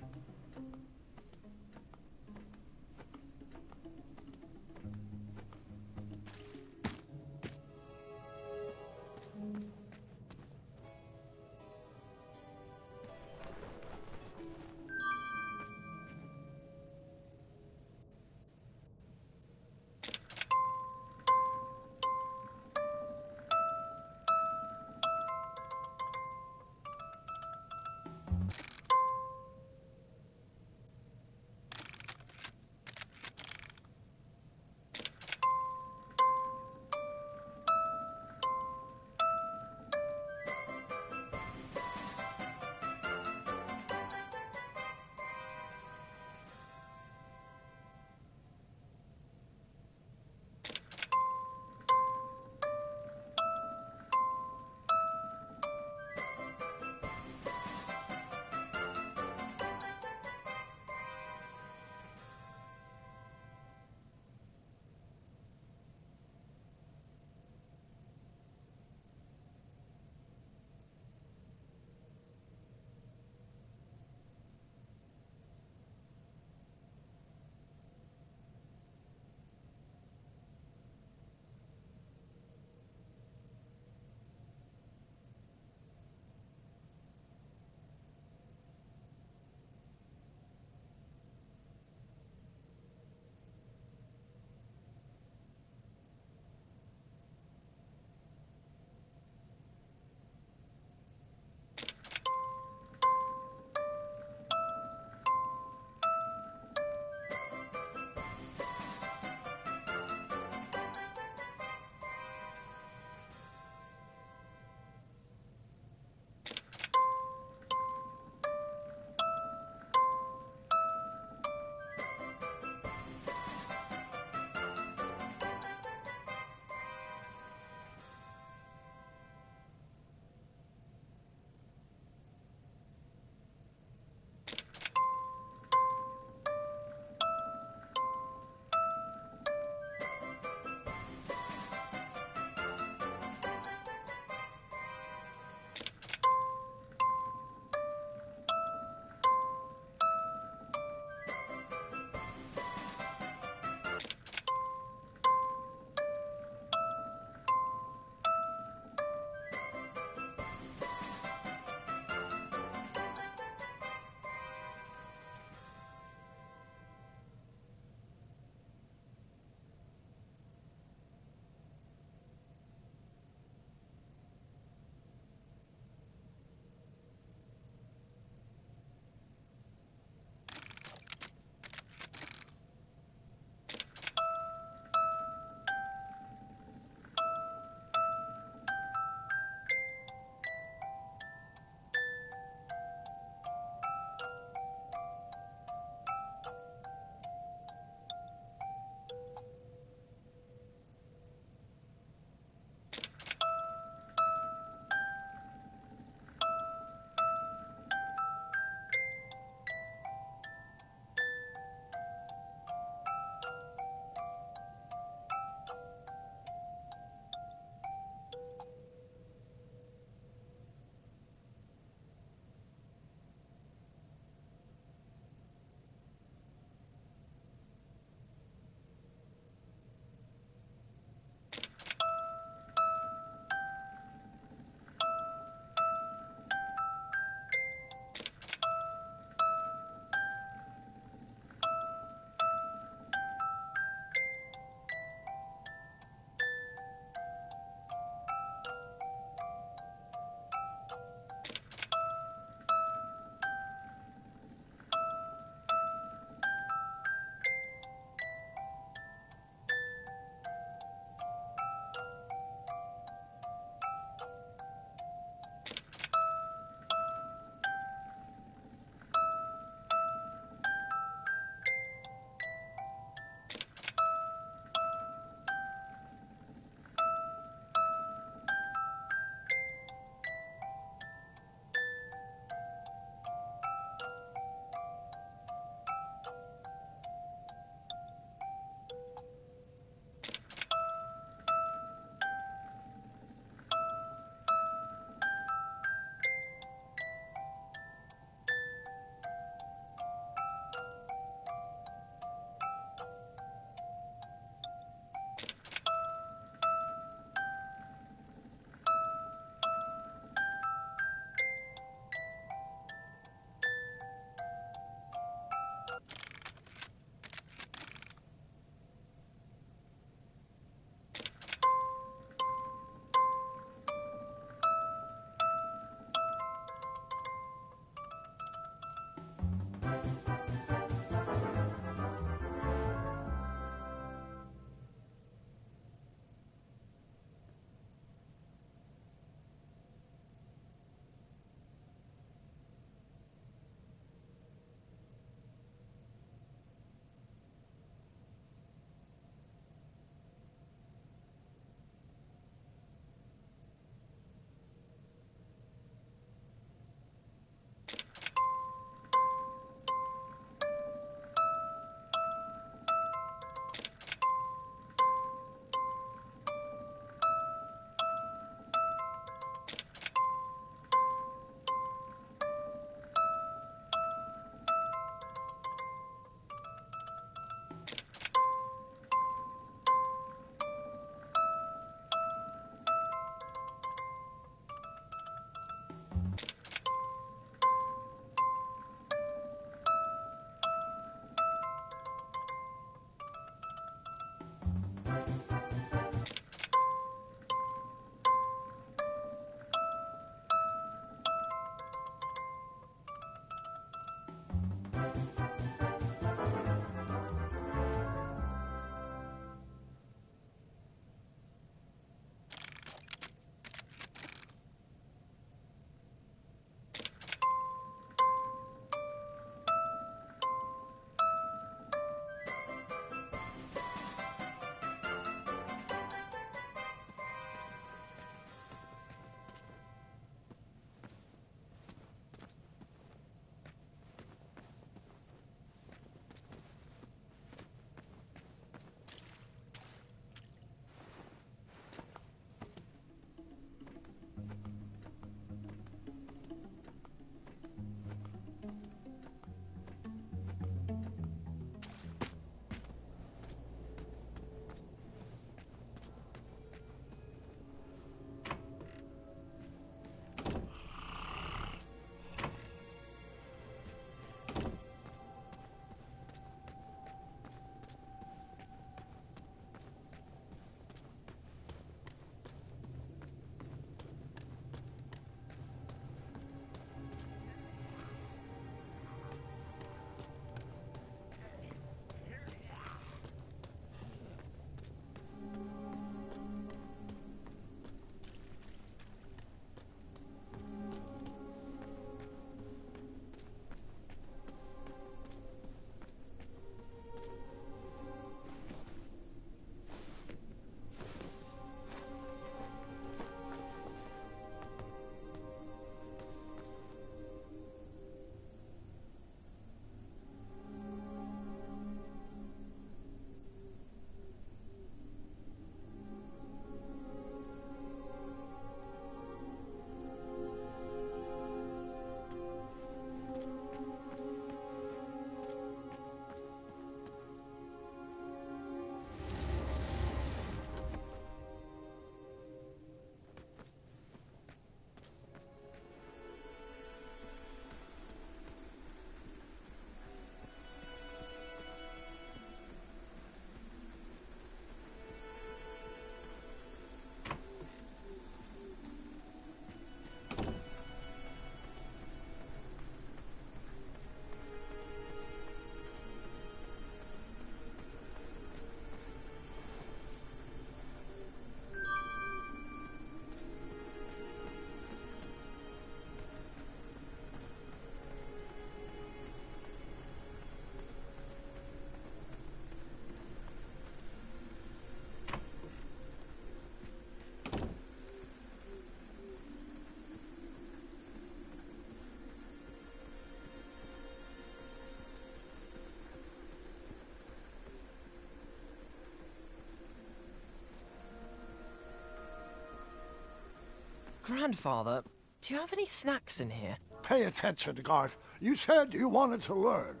Grandfather, do you have any snacks in here? Pay attention, Gart. You said you wanted to learn.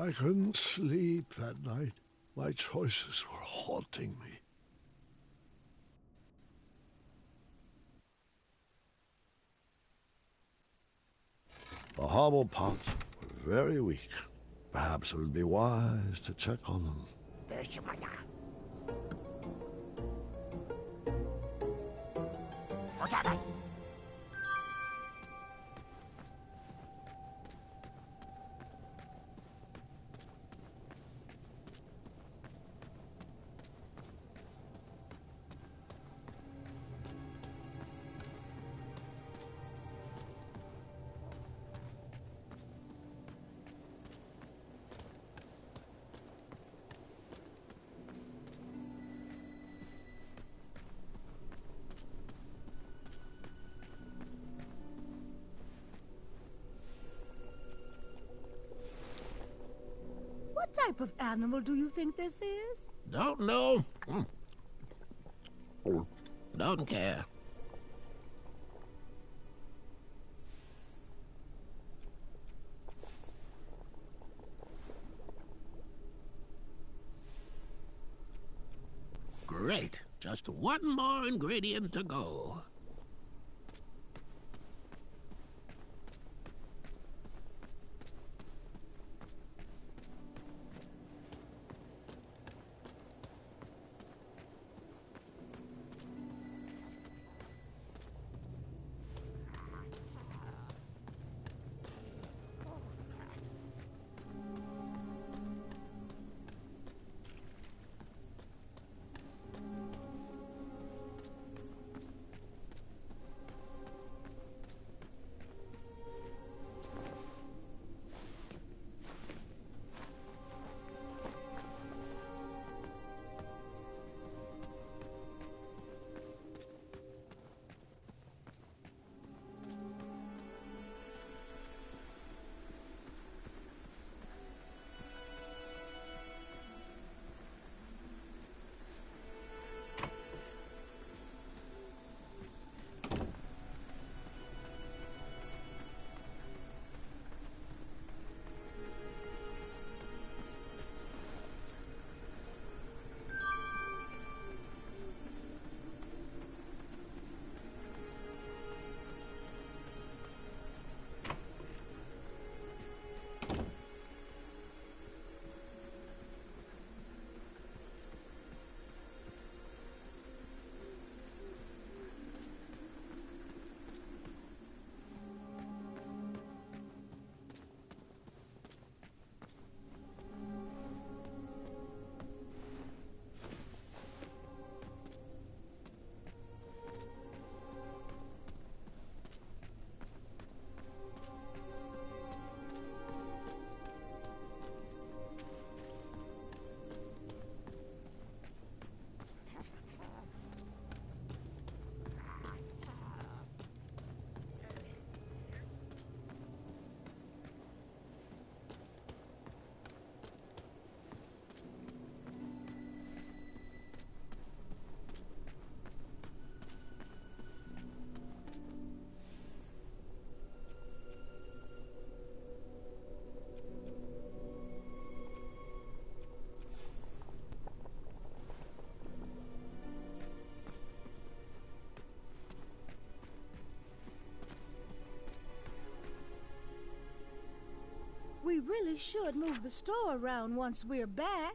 I couldn't sleep that night. My choices were haunting me. The Hobblepots were very weak. Perhaps it would be wise to check on them. What type of animal do you think this is? Don't know. Don't care. Great. Just one more ingredient to go. We really should move the store around once we're back.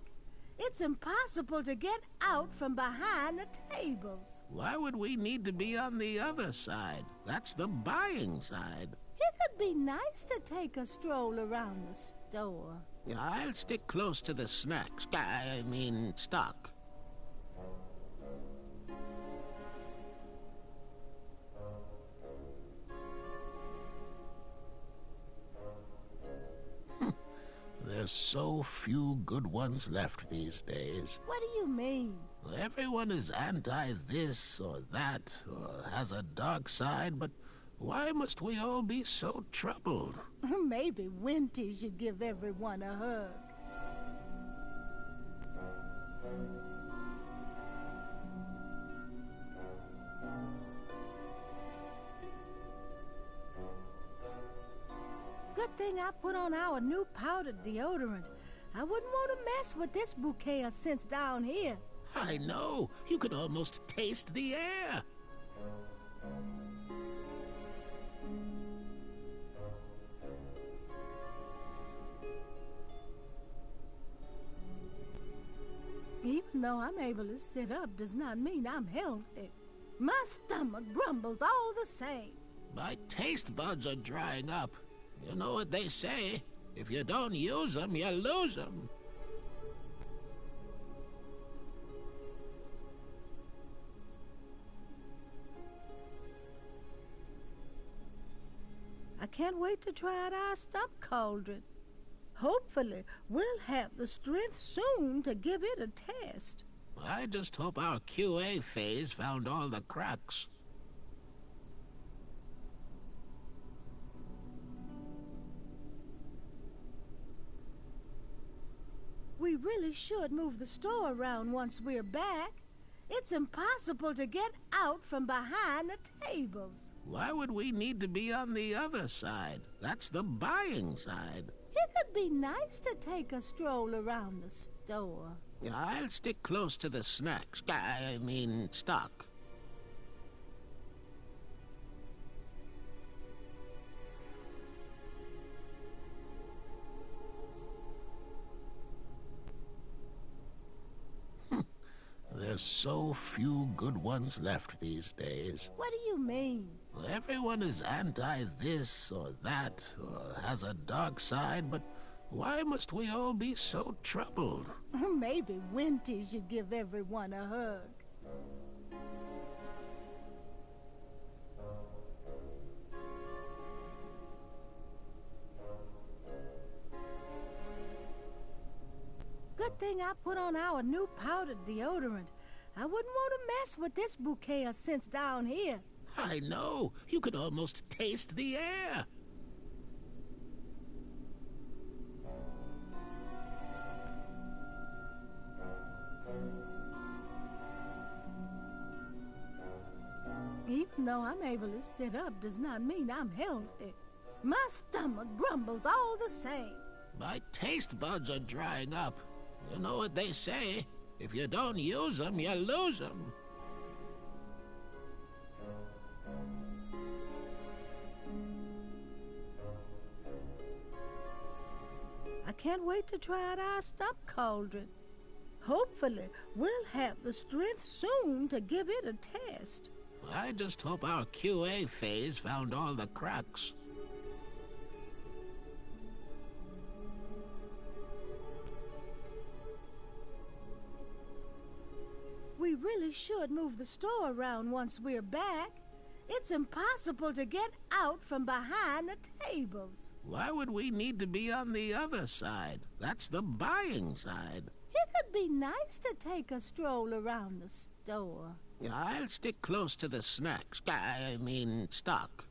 It's impossible to get out from behind the tables. Why would we need to be on the other side? That's the buying side. It could be nice to take a stroll around the store. Yeah, I'll stick close to the snacks. I mean, stock. There's so few good ones left these days. What do you mean? Everyone is anti-this or that, or has a dark side, but why must we all be so troubled? Maybe Winty should give everyone a hug. Good thing I put on our new powdered deodorant. I wouldn't want to mess with this bouquet of scents down here. I know. You could almost taste the air. Even though I'm able to sit up does not mean I'm healthy. My stomach grumbles all the same. My taste buds are drying up. You know what they say. If you don't use them, you lose them. I can't wait to try out our stump cauldron. Hopefully, we'll have the strength soon to give it a test. I just hope our QA phase found all the cracks. We really should move the store around once we're back. It's impossible to get out from behind the tables. Why would we need to be on the other side? That's the buying side. It could be nice to take a stroll around the store. Yeah, I'll stick close to the snacks. I mean, stock. There's so few good ones left these days. What do you mean? Everyone is anti-this or that, or has a dark side, but why must we all be so troubled? Maybe Winty should give everyone a hug. Good thing I put on our new powdered deodorant. I wouldn't want to mess with this bouquet of scents down here. I know. You could almost taste the air. Even though I'm able to sit up does not mean I'm healthy. My stomach grumbles all the same. My taste buds are drying up. You know what they say. If you don't use them, you lose them. I can't wait to try out our stump cauldron. Hopefully, we'll have the strength soon to give it a test. I just hope our QA phase found all the cracks. We really should move the store around once we're back. It's impossible to get out from behind the tables. Why would we need to be on the other side? That's the buying side. It could be nice to take a stroll around the store. Yeah, I'll stick close to the snacks. I mean, stock.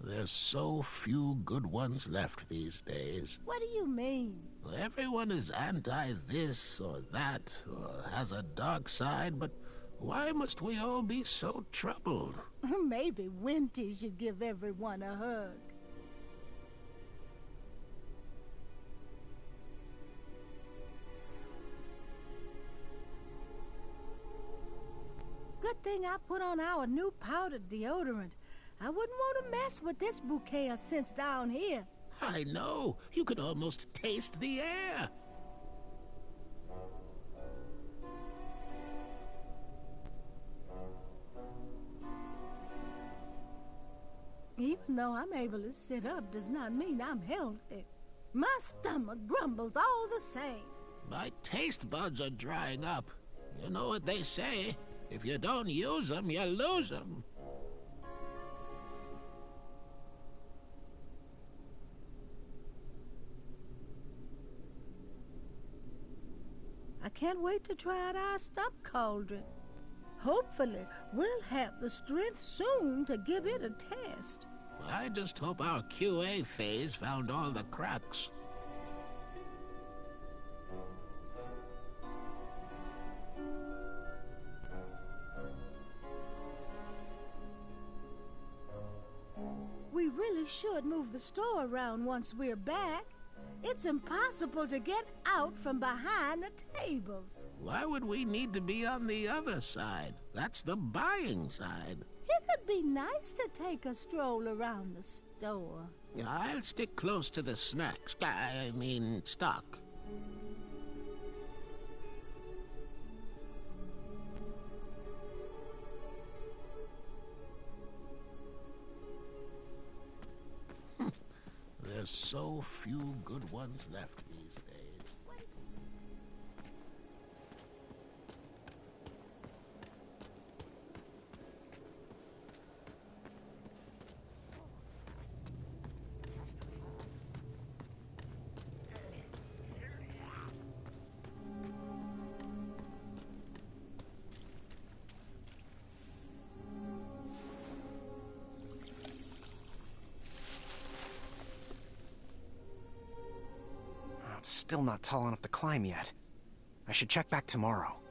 There's so few good ones left these days. What do you mean? Everyone is anti-this or that, or has a dark side, but why must we all be so troubled? Maybe Winty should give everyone a hug. Good thing I put on our new powdered deodorant. I wouldn't want to mess with this bouquet of scents down here. I know. You could almost taste the air. Even though I'm able to sit up does not mean I'm healthy. My stomach grumbles all the same. My taste buds are drying up. You know what they say. If you don't use them, you lose them. I can't wait to try out our stump cauldron. Hopefully, we'll have the strength soon to give it a test. I just hope our QA phase found all the cracks. We really should move the store around once we're back. It's impossible to get out from behind the tables. Why would we need to be on the other side? That's the buying side. It could be nice to take a stroll around the store. Yeah, I'll stick close to the snacks. I mean, stock. There's so few good ones left these days. it's still not tall enough to climb yet. I should check back tomorrow.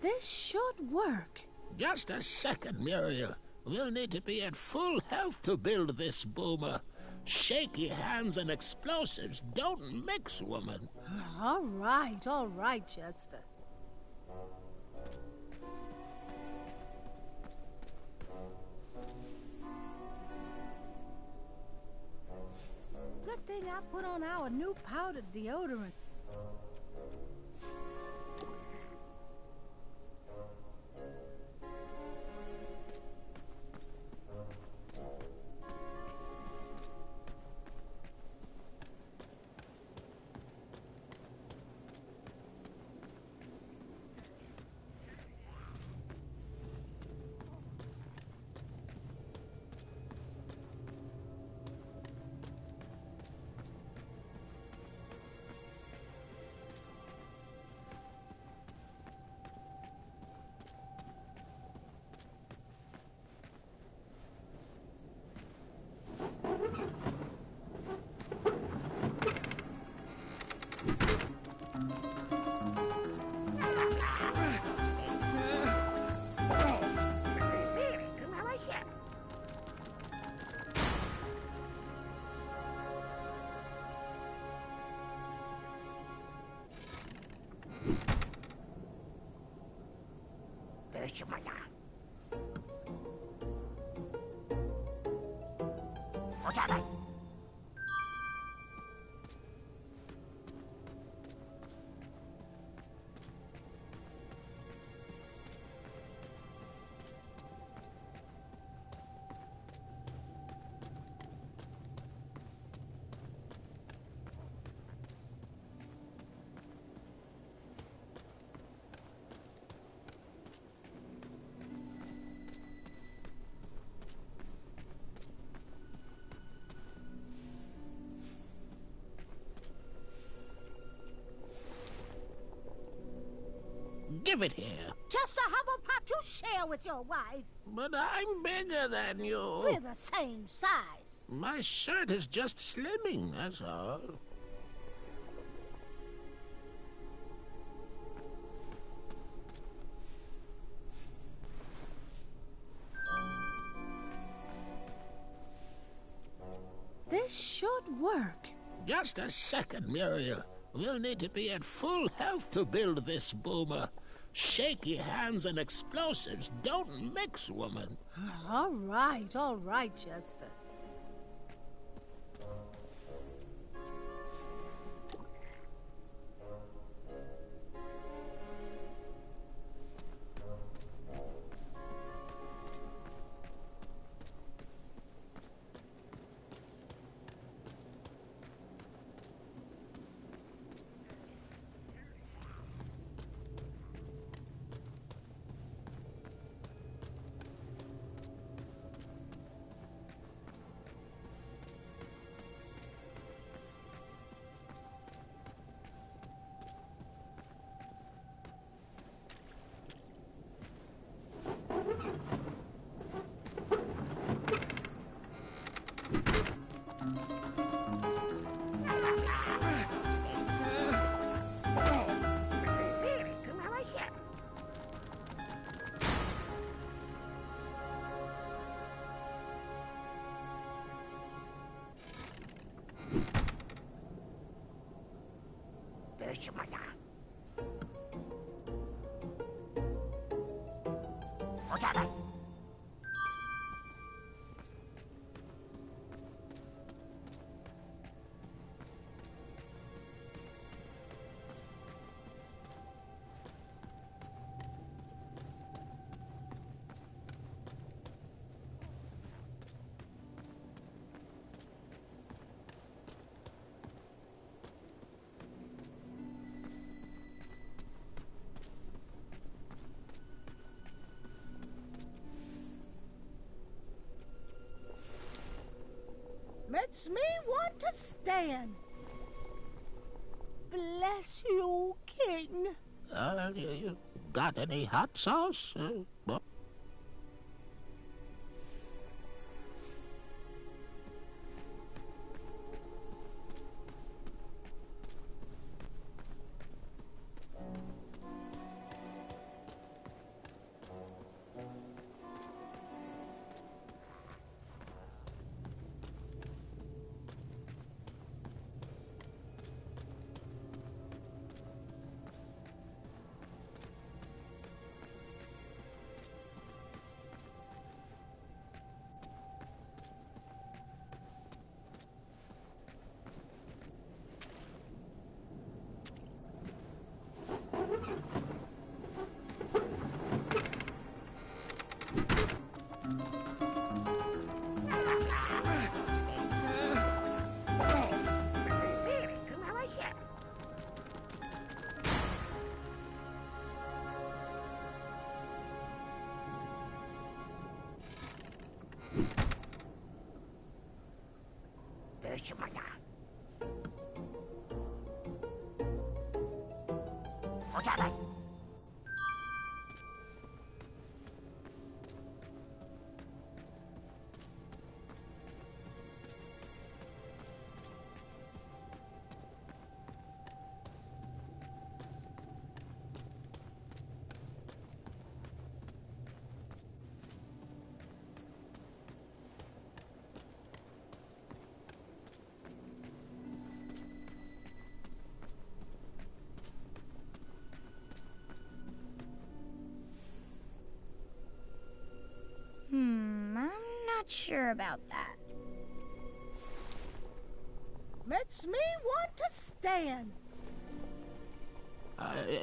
This should work. Just a second, Muriel. We'll need to be at full health to build this boomer. Shaky hands and explosives don't mix, woman. All right, Chester. Good thing I put on our new powdered deodorant. Give it here. Just a hubble pot you share with your wife. But I'm bigger than you. We're the same size. My shirt is just slimming, that's all. This should work. Just a second, Muriel. We'll need to be at full health to build this boomer. Shaky hands and explosives don't mix, woman. All right, Chester. Makes me want to stand. Bless you, King. You got any hot sauce? not sure about that. Makes me want to stand.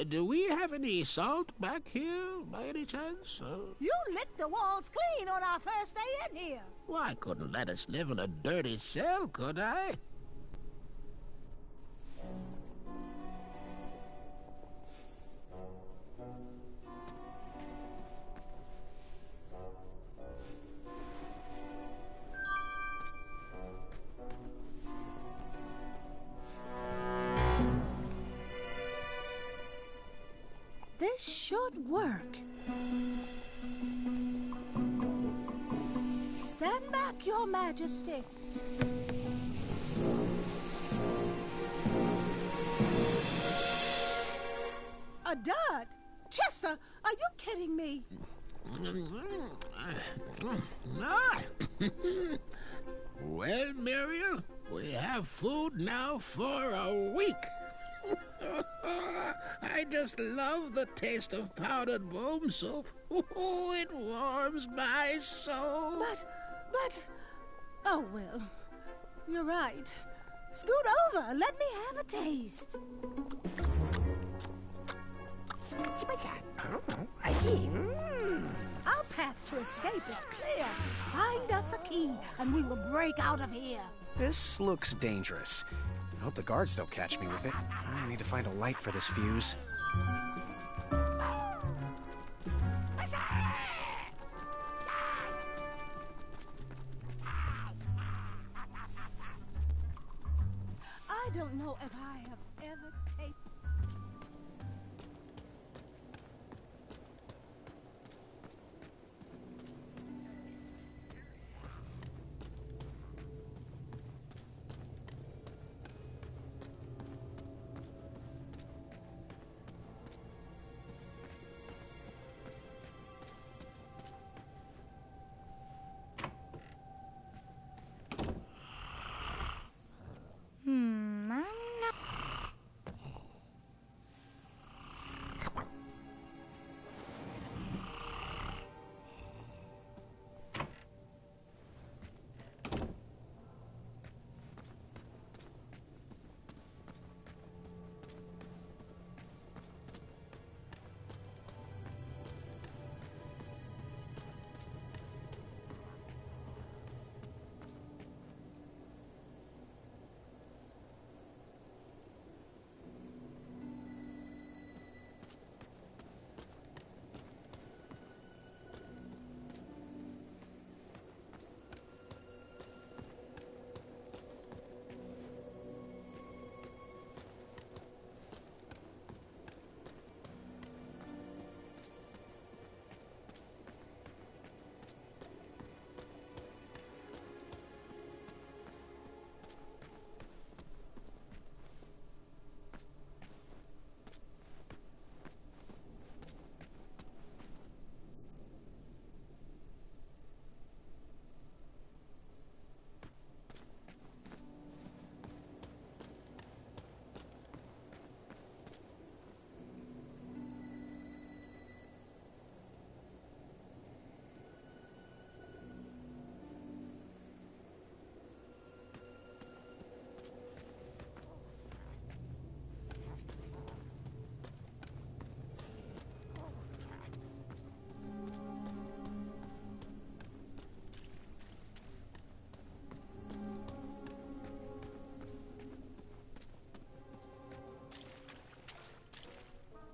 Do we have any salt back here, by any chance? You licked the walls clean on our first day in here. Well, I couldn't let us live in a dirty cell, could I? This should work. Stand back, Your Majesty. A dud? Chester, are you kidding me? Well, Muriel, we have food now for a week. I just love the taste of powdered boom soup. Oh, it warms my soul. But... Oh, well, you're right. Scoot over. Let me have a taste. Our path to escape is clear. Find us a key, and we will break out of here. This looks dangerous. I hope the guards don't catch me with it. I need to find a light for this fuse. I don't know if I have ever taken... I'm not...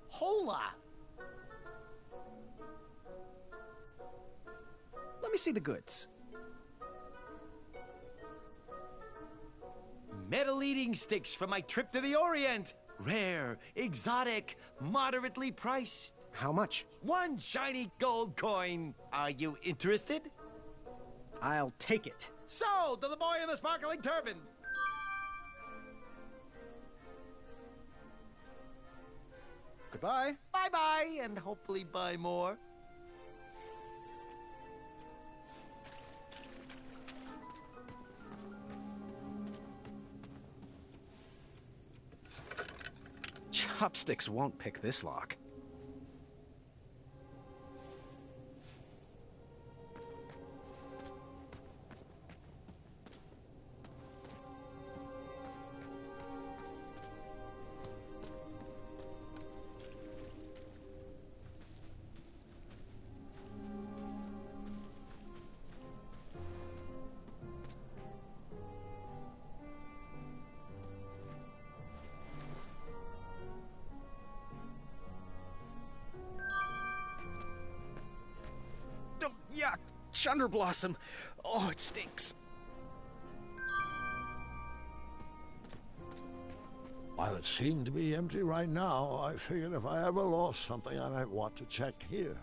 Hola! Let me see the goods. Metal eating sticks from my trip to the Orient. Rare, exotic, moderately priced. How much? 1 shiny gold coin. Are you interested? I'll take it. Sold to the boy in the sparkling turban. Goodbye. Bye-bye, and hopefully buy more. Chopsticks won't pick this lock. Chunderblossom. Oh, it stinks. While it seemed to be empty right now, I figured if I ever lost something, I might want to check here.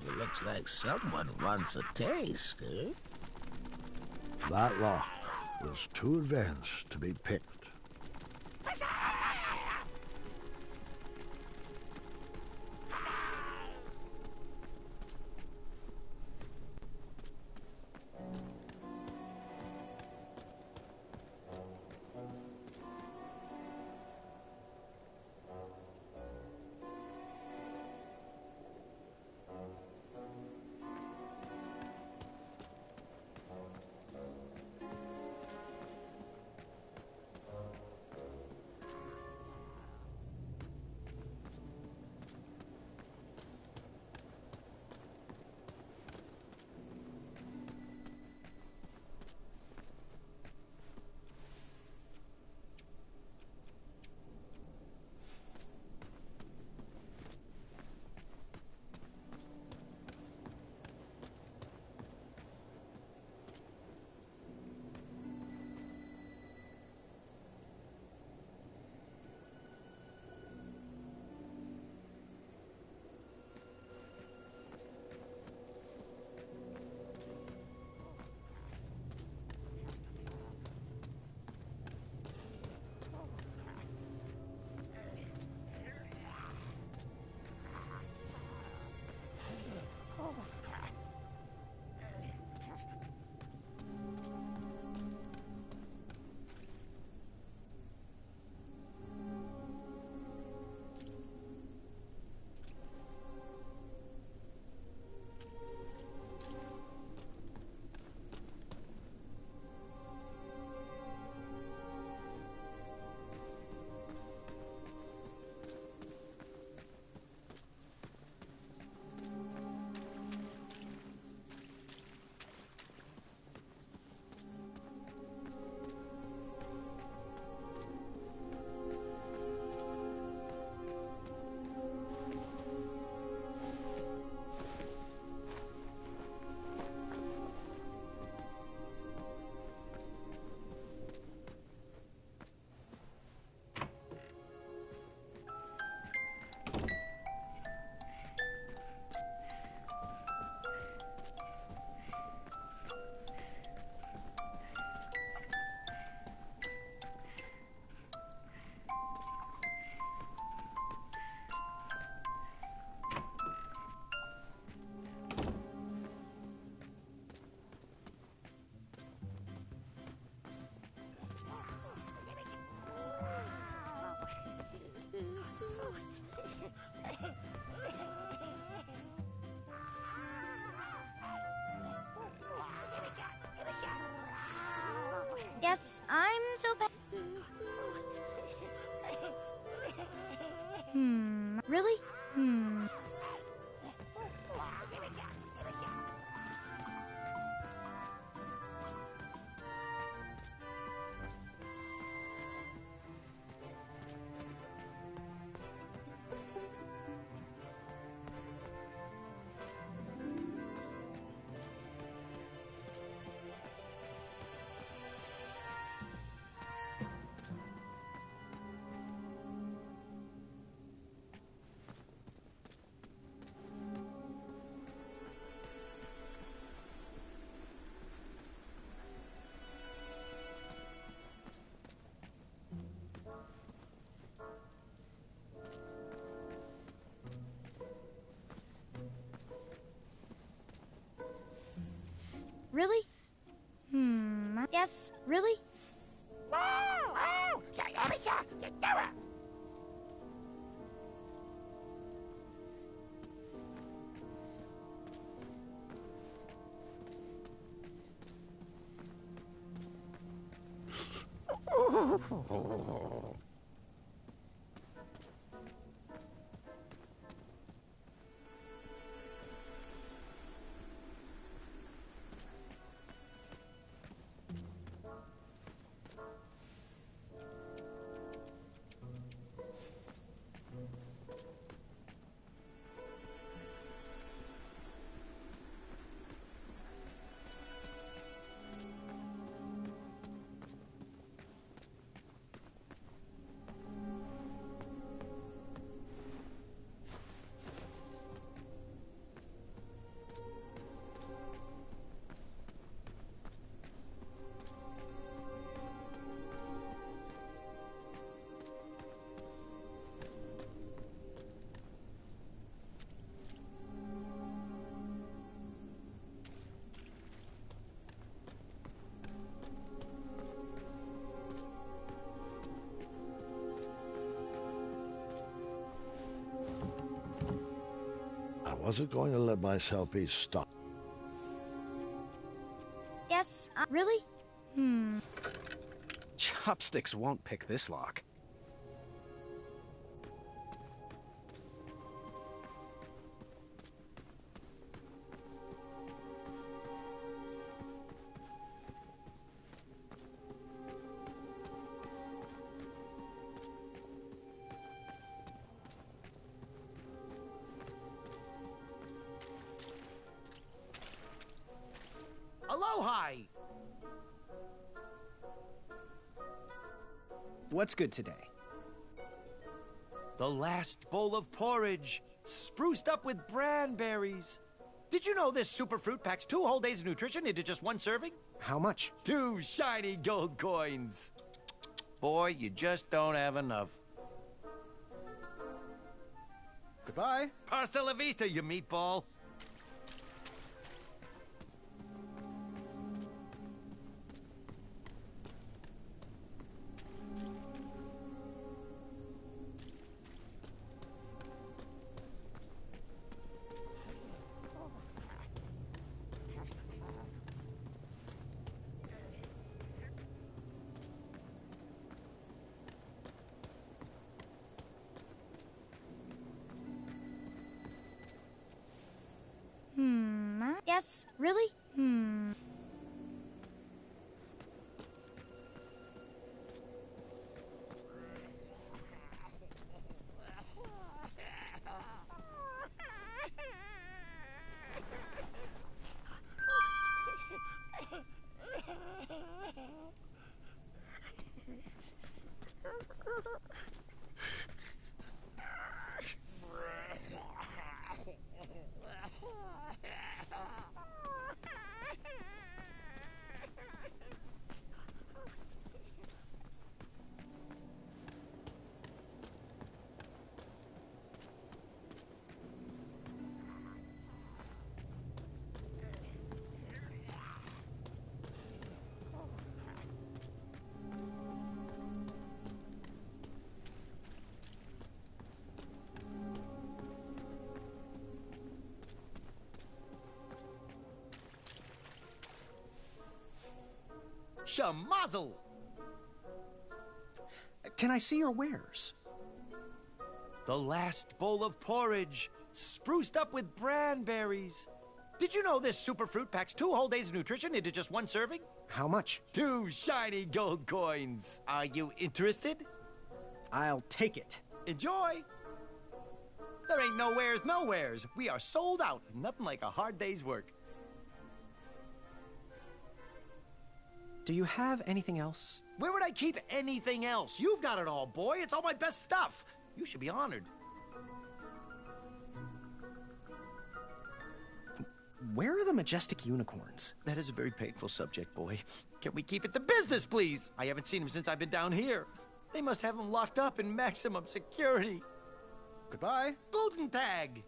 It looks like someone wants a taste, eh? That lock was too advanced to be picked. Yes, I'm so bad. Really? really? Yes, really? I wasn't going to let myself be stopped. Yes, really? Chopsticks won't pick this lock. Aloha! What's good today? The last bowl of porridge, spruced up with branberries. Did you know this super fruit packs 2 whole days of nutrition into just 1 serving? How much? 2 shiny gold coins. Boy, you just don't have enough. Goodbye. Hasta la vista, you meatball. Yes, really? Shamazel! Can I see your wares? The last bowl of porridge, spruced up with branberries. Did you know this super fruit packs 2 whole days of nutrition into just 1 serving? How much? 2 shiny gold coins. Are you interested? I'll take it. Enjoy! There ain't nowheres. We are sold out. Nothing like a hard day's work. Do you have anything else? Where would I keep anything else? You've got it all, boy. It's all my best stuff. You should be honored. Where are the majestic unicorns? That is a very painful subject, boy. Can we keep it to business, please? I haven't seen them since I've been down here. They must have them locked up in maximum security. Goodbye. Guten Tag.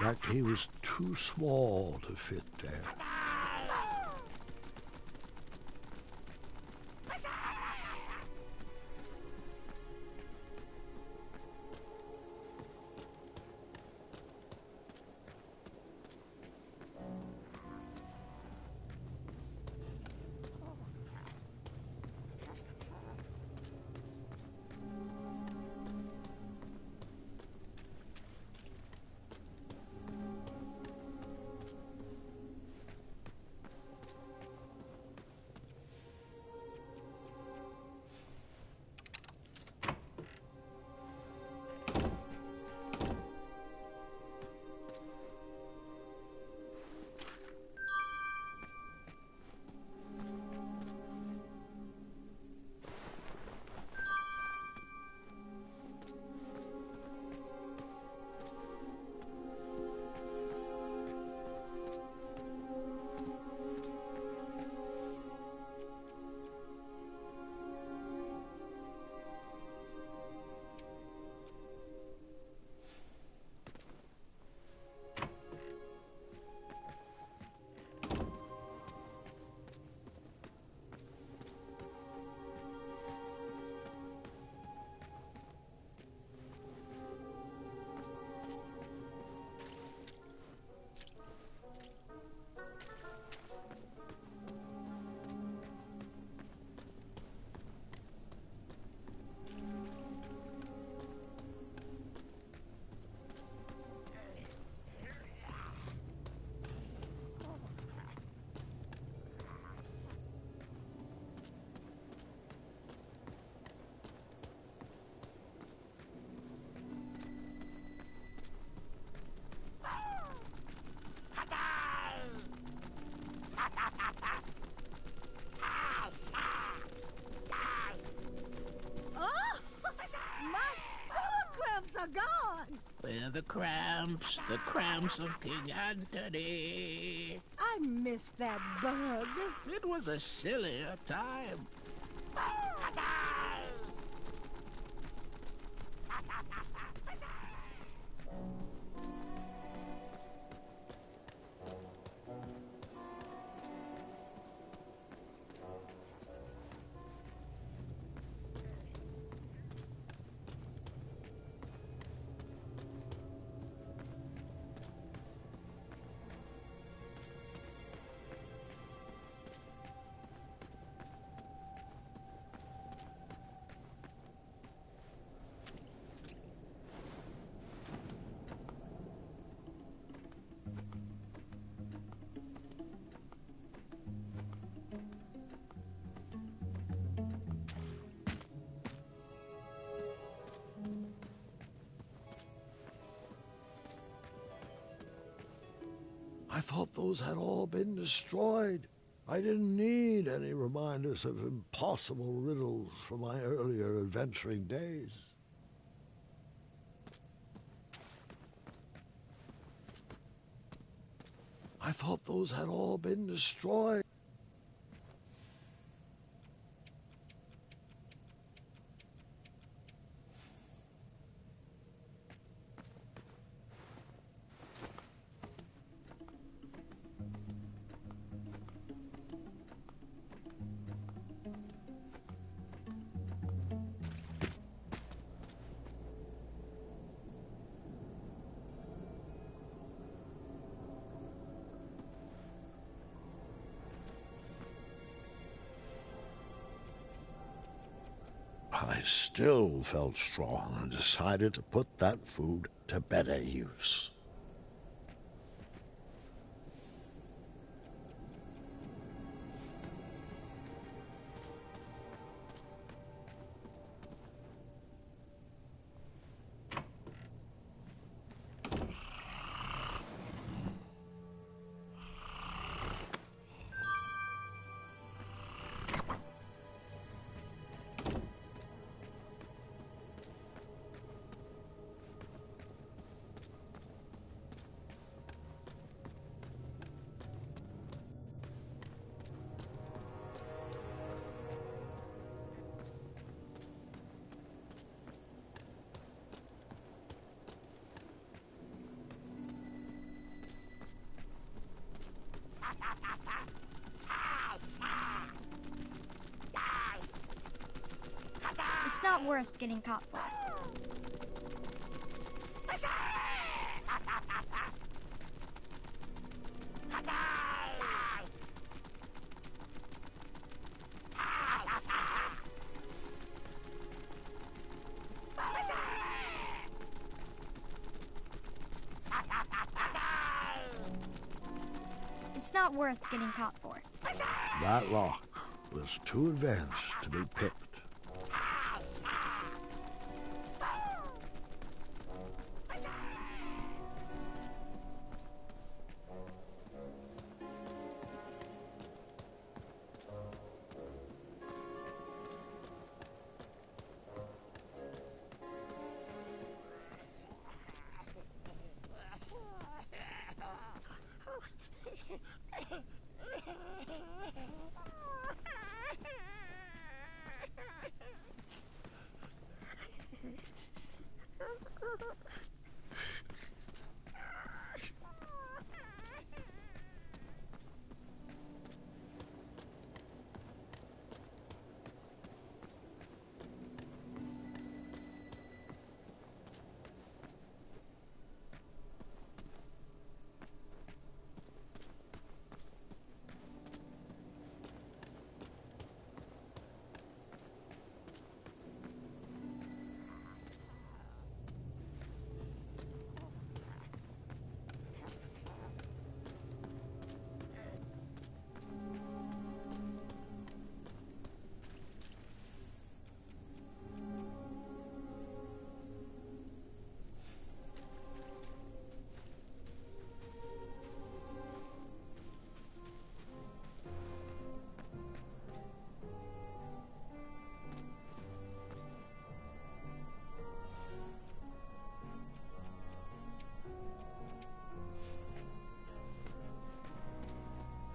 fact, he was too small to fit there. Where the cramps of King Anthony. I missed that bug. It was a sillier time. I thought those had all been destroyed. I didn't need any reminders of impossible riddles from my earlier adventuring days. I thought those had all been destroyed. I still felt strong and decided to put that food to better use. It's not worth getting caught for. It's not worth getting caught for. That lock was too advanced to be picked.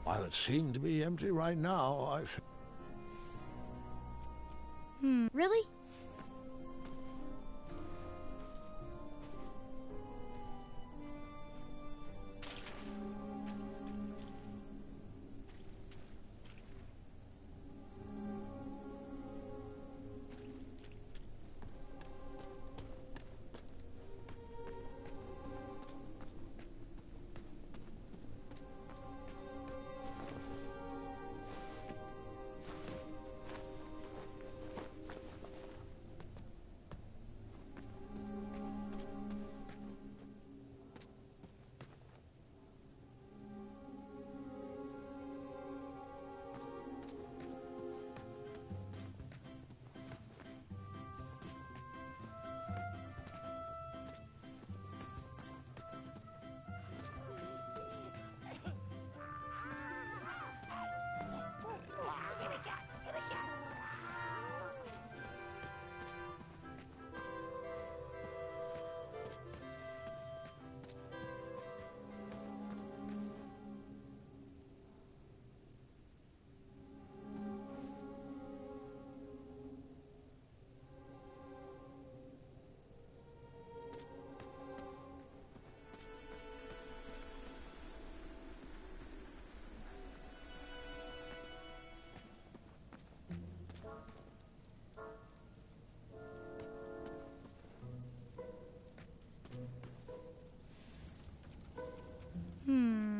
While it seemed to be empty right now, Really?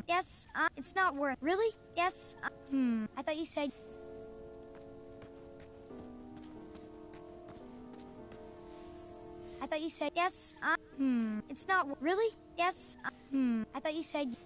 Yes, it's not worth. Really? Yes, I thought you said. I thought you said yes, it's not. Really? Yes, I thought you said.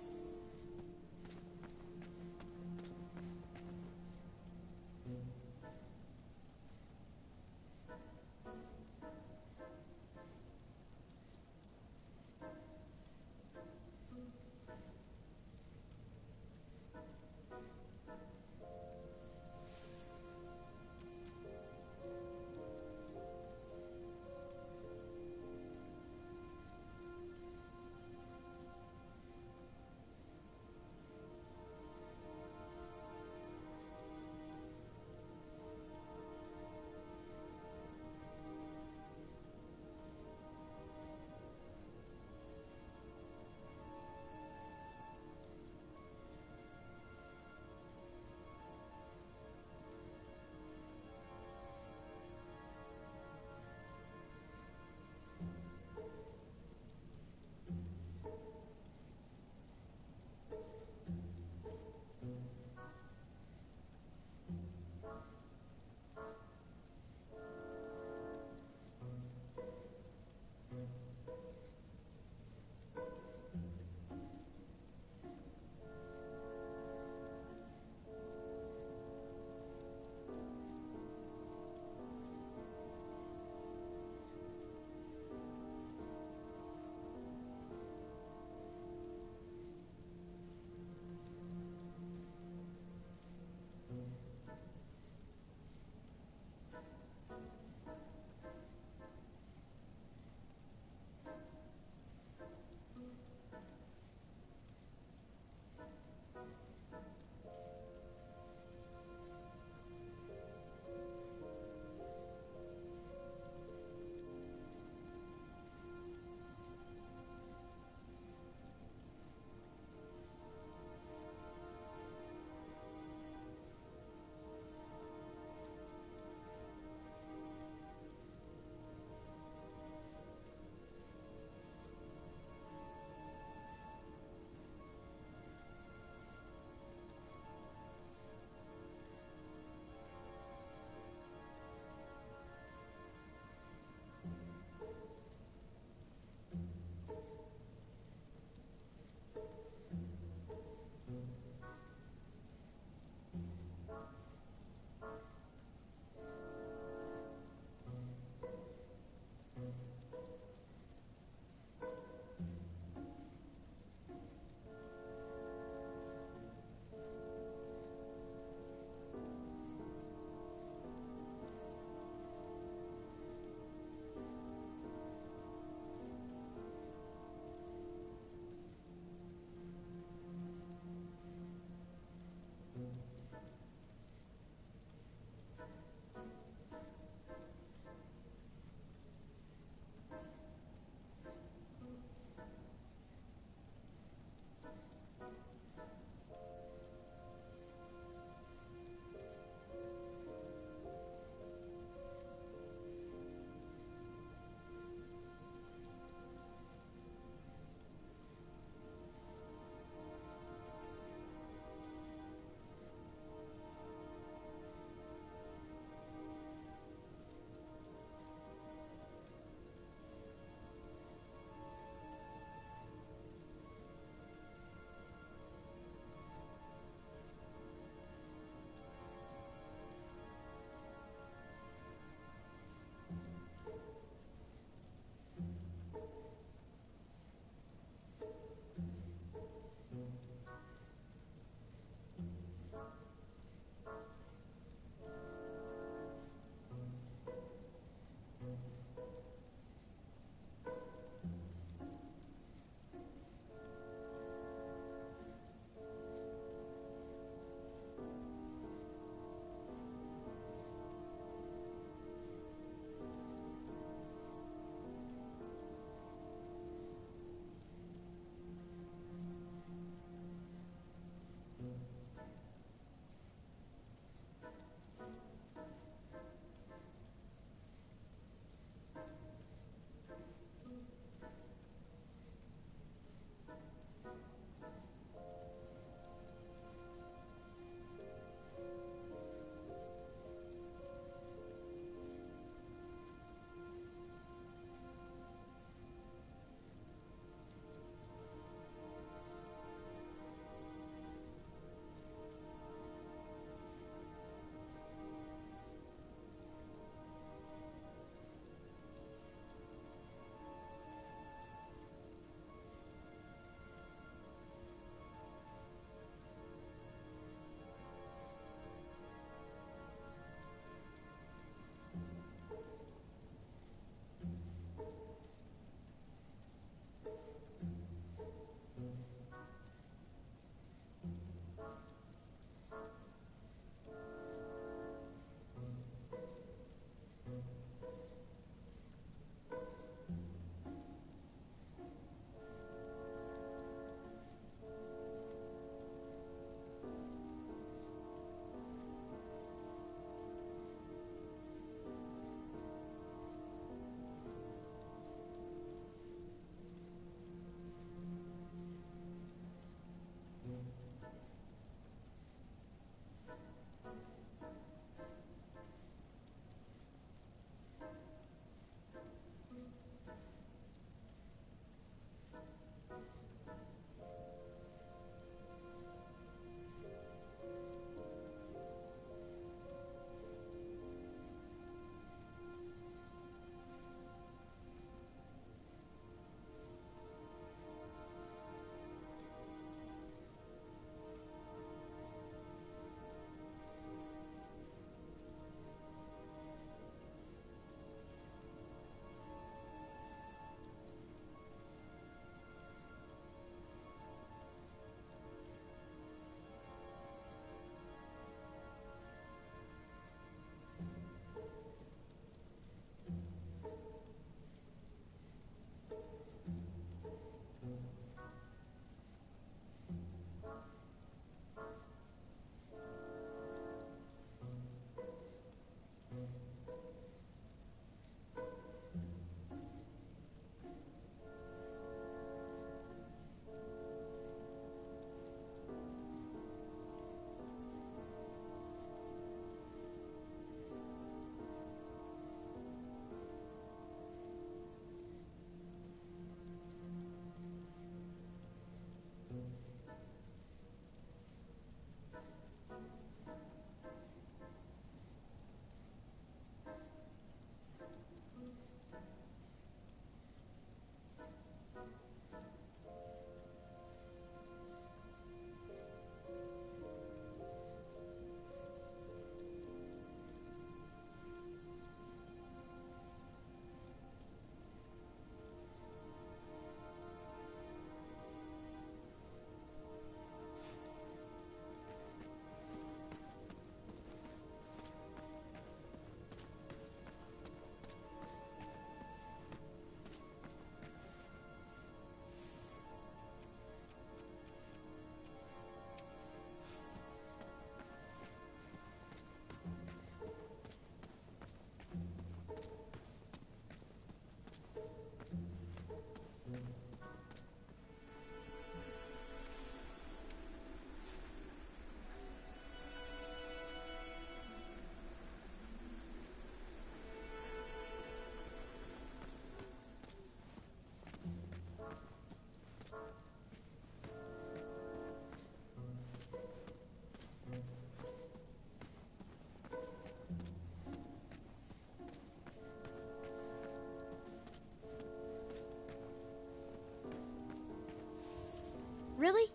Really?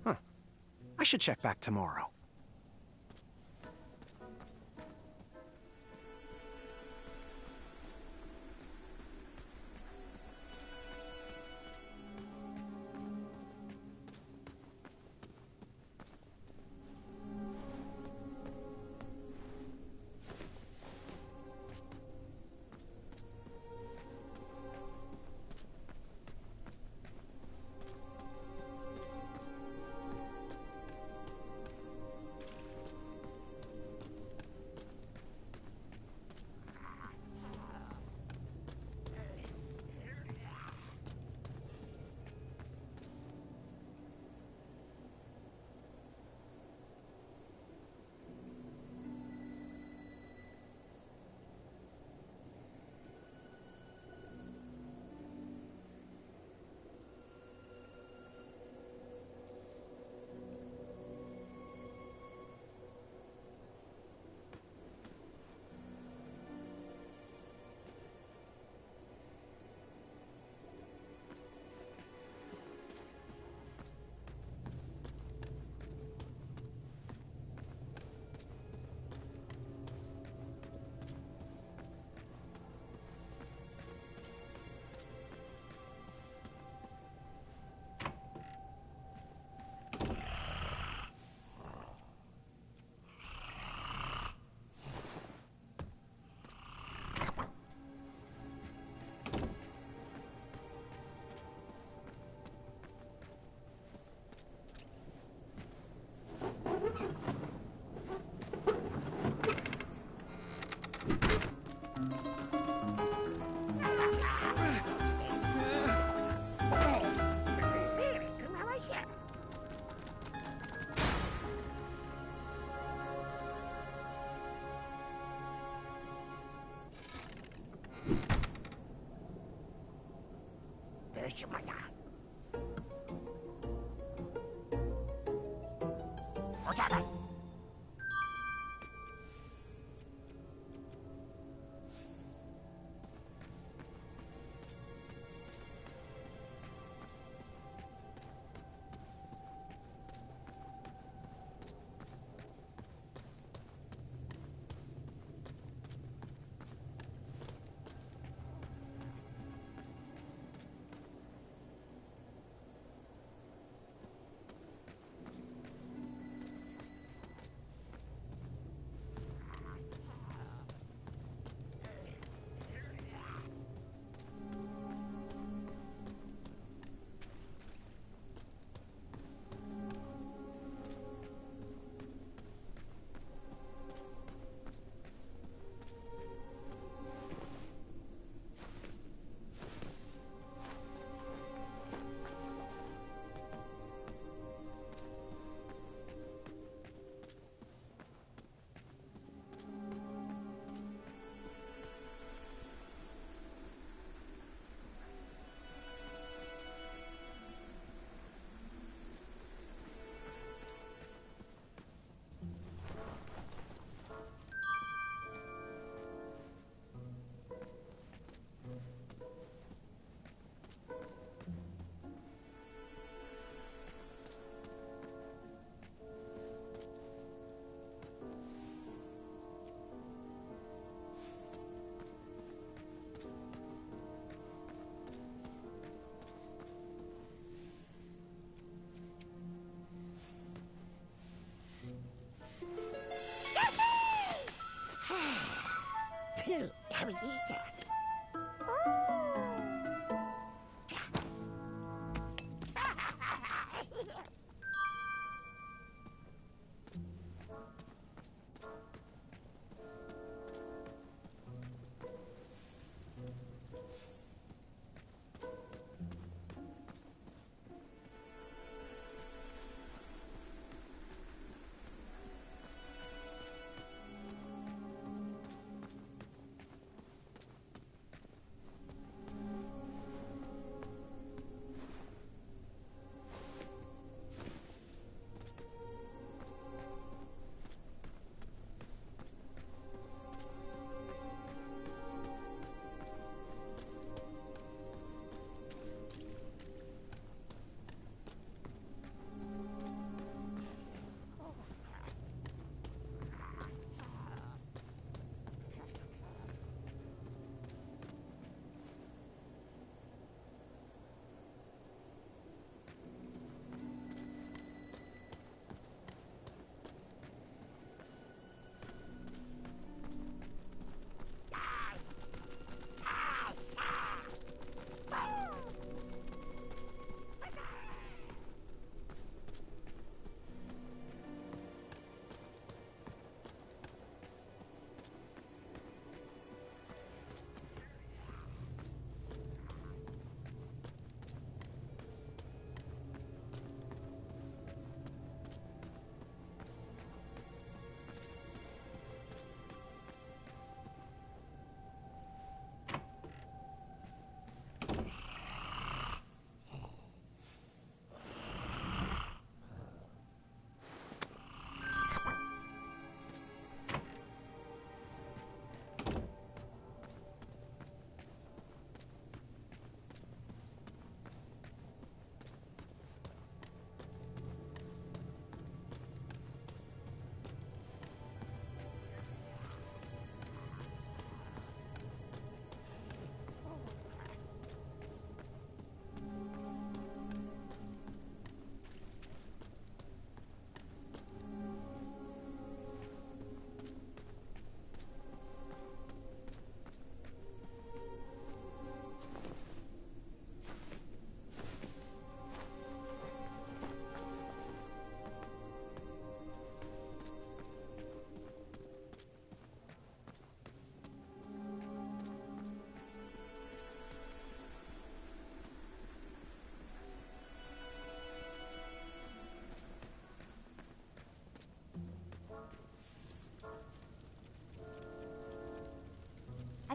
Huh. I should check back tomorrow.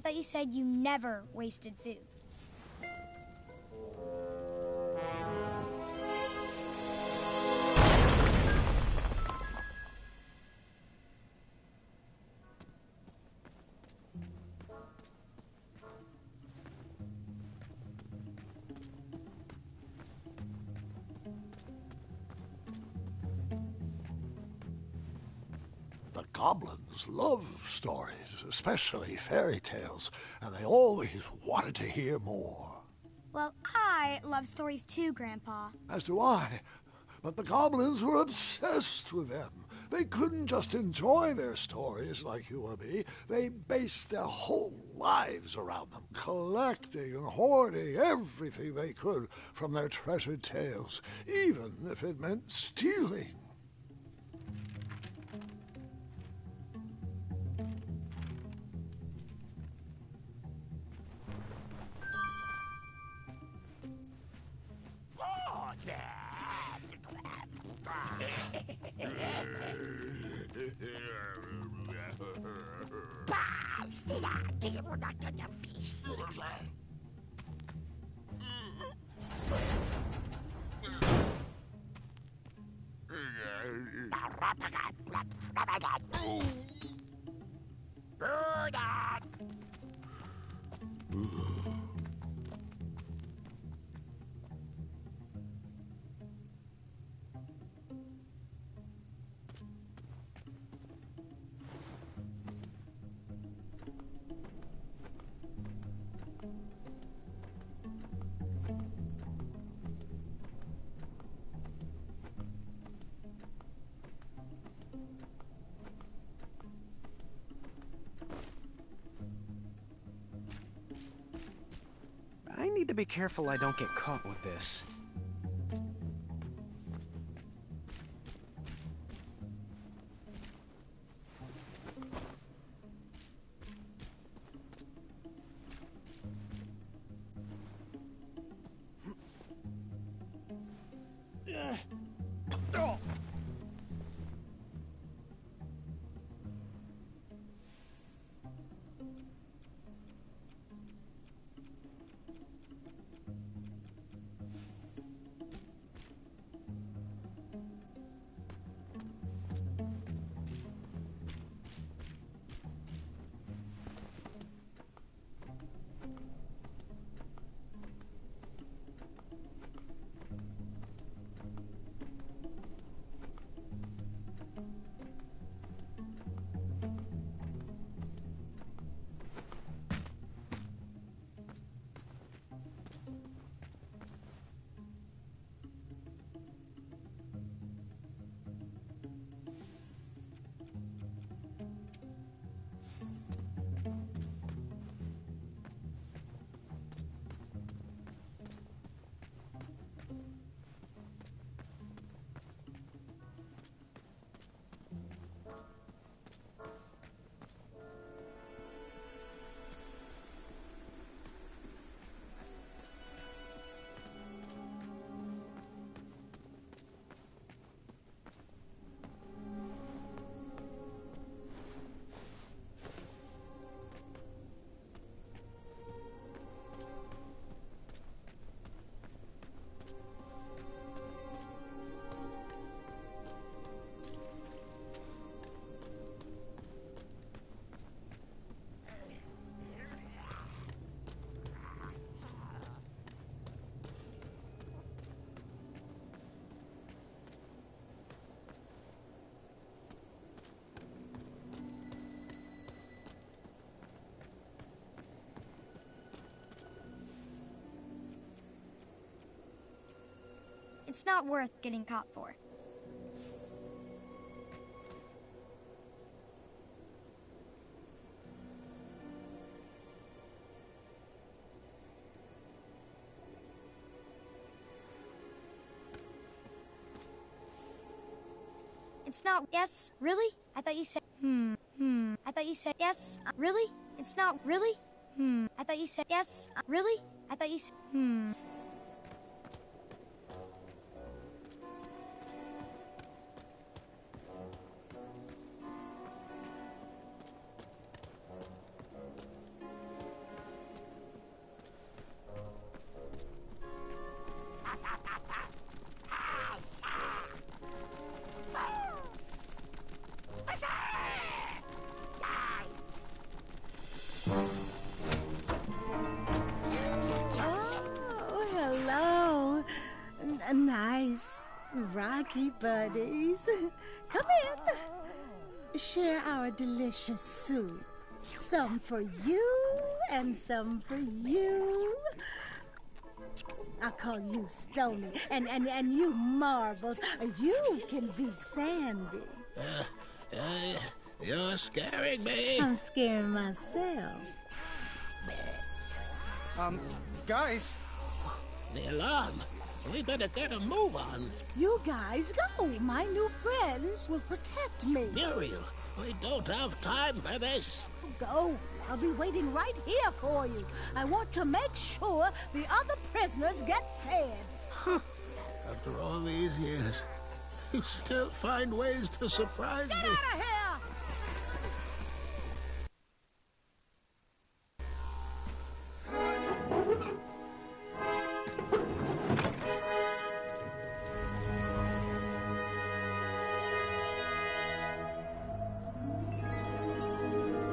thought you said you never wasted food. The goblins love stories, especially fairy tales, and they always wanted to hear more. Well, I love stories too, Grandpa. As do I. But the goblins were obsessed with them. They couldn't just enjoy their stories like you or me. They based their whole lives around them, collecting and hoarding everything they could from their treasured tales, even if it meant stealing. I need to be careful I don't get caught with this. It's not worth getting caught for. It's not. Yes, really? I thought you said. I thought you said yes. Really? It's not. Really? I thought you said yes. Really? I thought you said. hello. Nice, rocky buddies. Come in. Share our delicious soup. Some for you and some for you. I'll call you Stony, and you Marbles. You can be Sandy. You're scaring me. I'm scaring myself. Guys. The alarm. We better get a move on. You guys go. My new friends will protect me. Muriel, we don't have time for this. Go. I'll be waiting right here for you. I want to make sure the other prisoners get fed. After all these years, you still find ways to surprise me. Get out of here!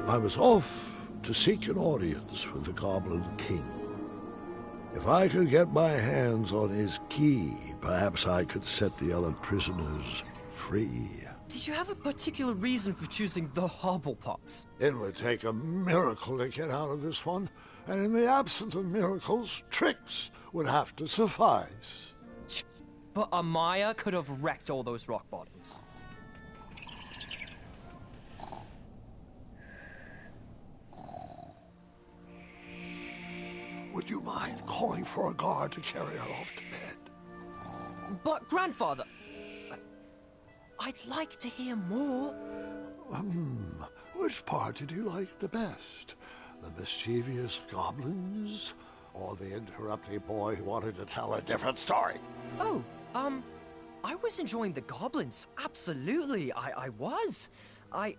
I was off to seek an audience with the Goblin King. If I could get my hands on his key, perhaps I could set the other prisoners free. Did you have a particular reason for choosing the Hobblepots? It would take a miracle to get out of this one, and in the absence of miracles, tricks would have to suffice. But Amaya could have wrecked all those rock bottoms. Would you mind calling for a guard to carry her off to bed? But, Grandfather, I'd like to hear more. Which part did you like the best? The mischievous goblins? Or the interrupting boy who wanted to tell a different story? Oh, I was enjoying the goblins. Absolutely, I was. I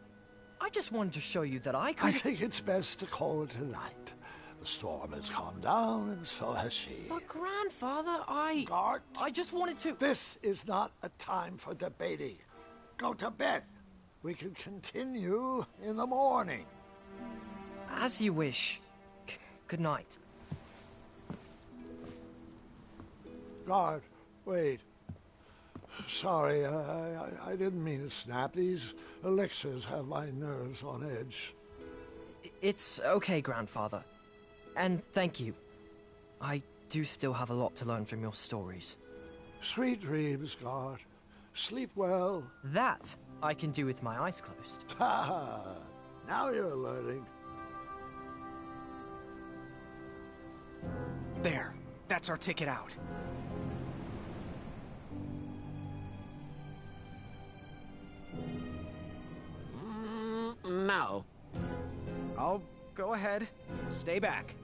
just wanted to show you that I could... I think it's best to call it a night. The storm has calmed down, and so has she. But, Grandfather, Guard! I just wanted to... This is not a time for debating. Go to bed. We can continue in the morning. As you wish. Good night. Guard, wait. Sorry, I didn't mean to snap. These elixirs have my nerves on edge. It's okay, Grandfather. And thank you. I do still have a lot to learn from your stories. Sweet dreams, Guard. Sleep well. That I can do with my eyes closed. Ha! Now you're learning. There. That's our ticket out. No. I'll go ahead. Stay back.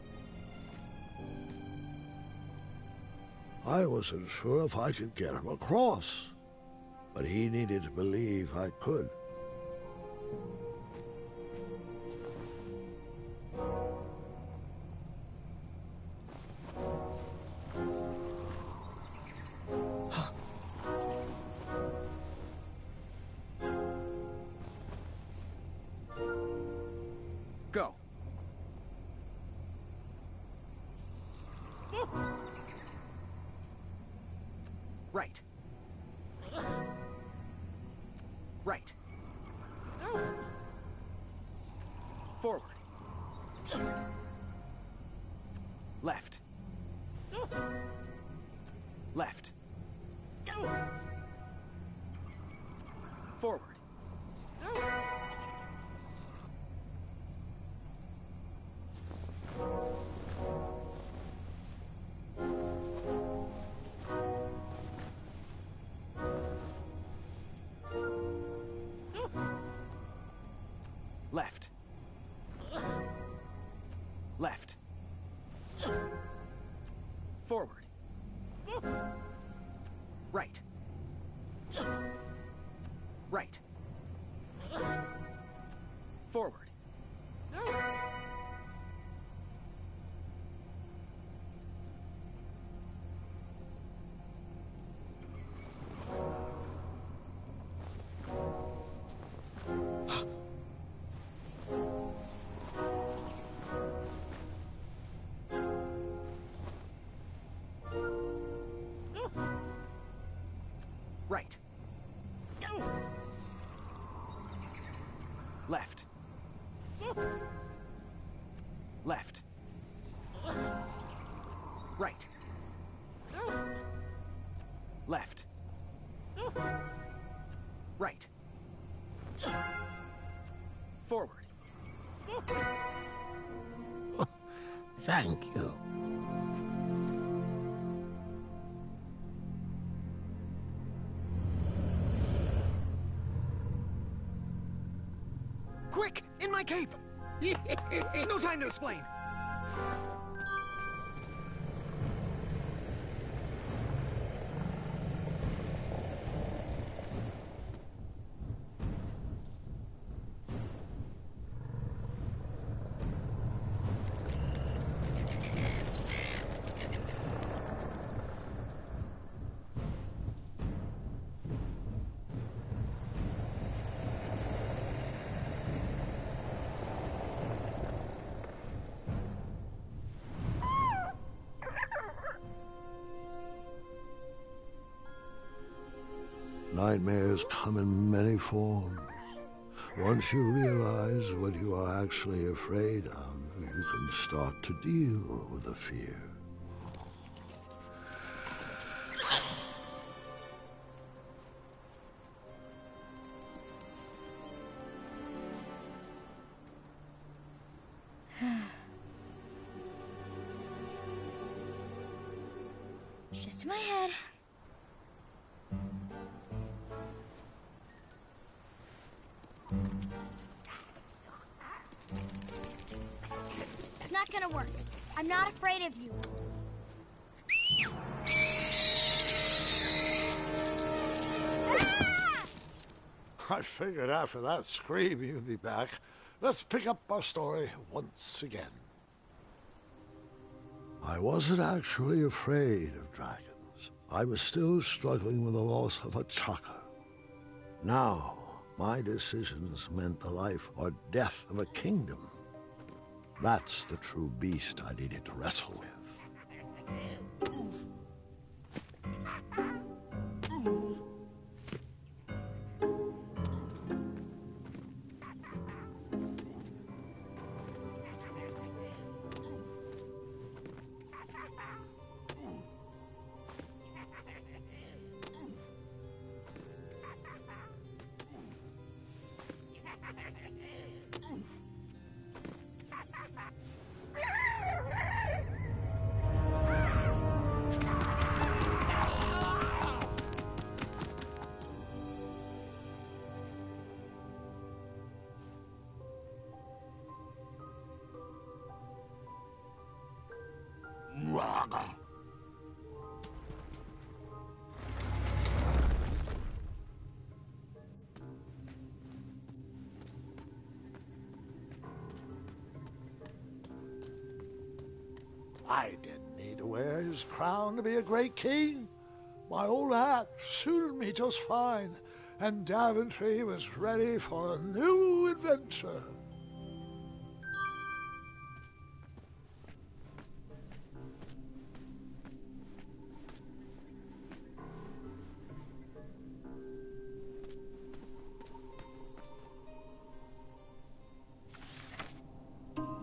I wasn't sure if I could get him across, but he needed to believe I could. Go. Right. Right. Forward. Left. Left. Forward. Left. Left. Forward. Right. Right. Forward. Right. Left. Left. Right. Left. Right. Forward. Thank you. Quick! In my cape! No time to explain. Nightmares come in many forms. Once you realize what you are actually afraid of, you can start to deal with the fear. It's just in my head. It's not gonna work. I'm not afraid of you. I figured after that scream you'd be back. Let's pick up our story once again. I wasn't actually afraid of dragons. I was still struggling with the loss of a chakra. Now, my decisions meant the life or death of a kingdom. That's the true beast I needed to wrestle with. I didn't need to wear his crown to be a great king. My old hat suited me just fine, and Daventry was ready for a new adventure.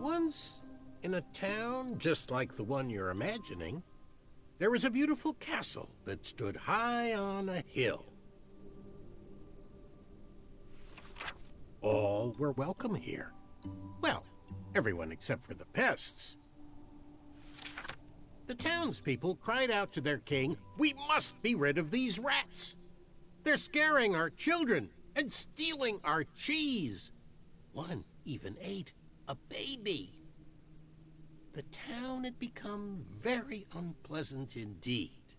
Once, in a town just like the one you're imagining, there was a beautiful castle that stood high on a hill. All were welcome here. Well, everyone except for the pests. The townspeople cried out to their king, "We must be rid of these rats! They're scaring our children and stealing our cheese!" One even ate a baby. The town had become very unpleasant indeed.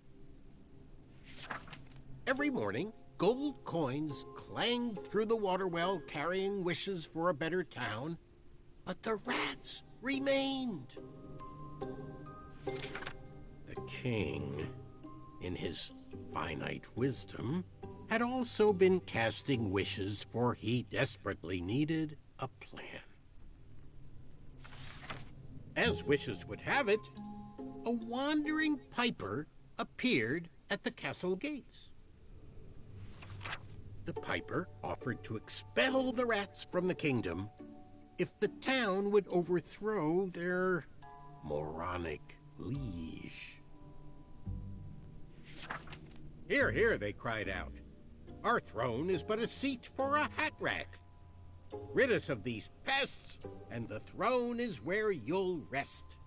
Every morning, gold coins clanged through the water well carrying wishes for a better town, but the rats remained. The king, in his finite wisdom, had also been casting wishes, for he desperately needed a plan. As wishes would have it, a wandering piper appeared at the castle gates. The piper offered to expel the rats from the kingdom if the town would overthrow their moronic liege. "Hear, hear," they cried out. "Our throne is but a seat for a hat rack. Rid us of these pests, and the throne is where you'll rest."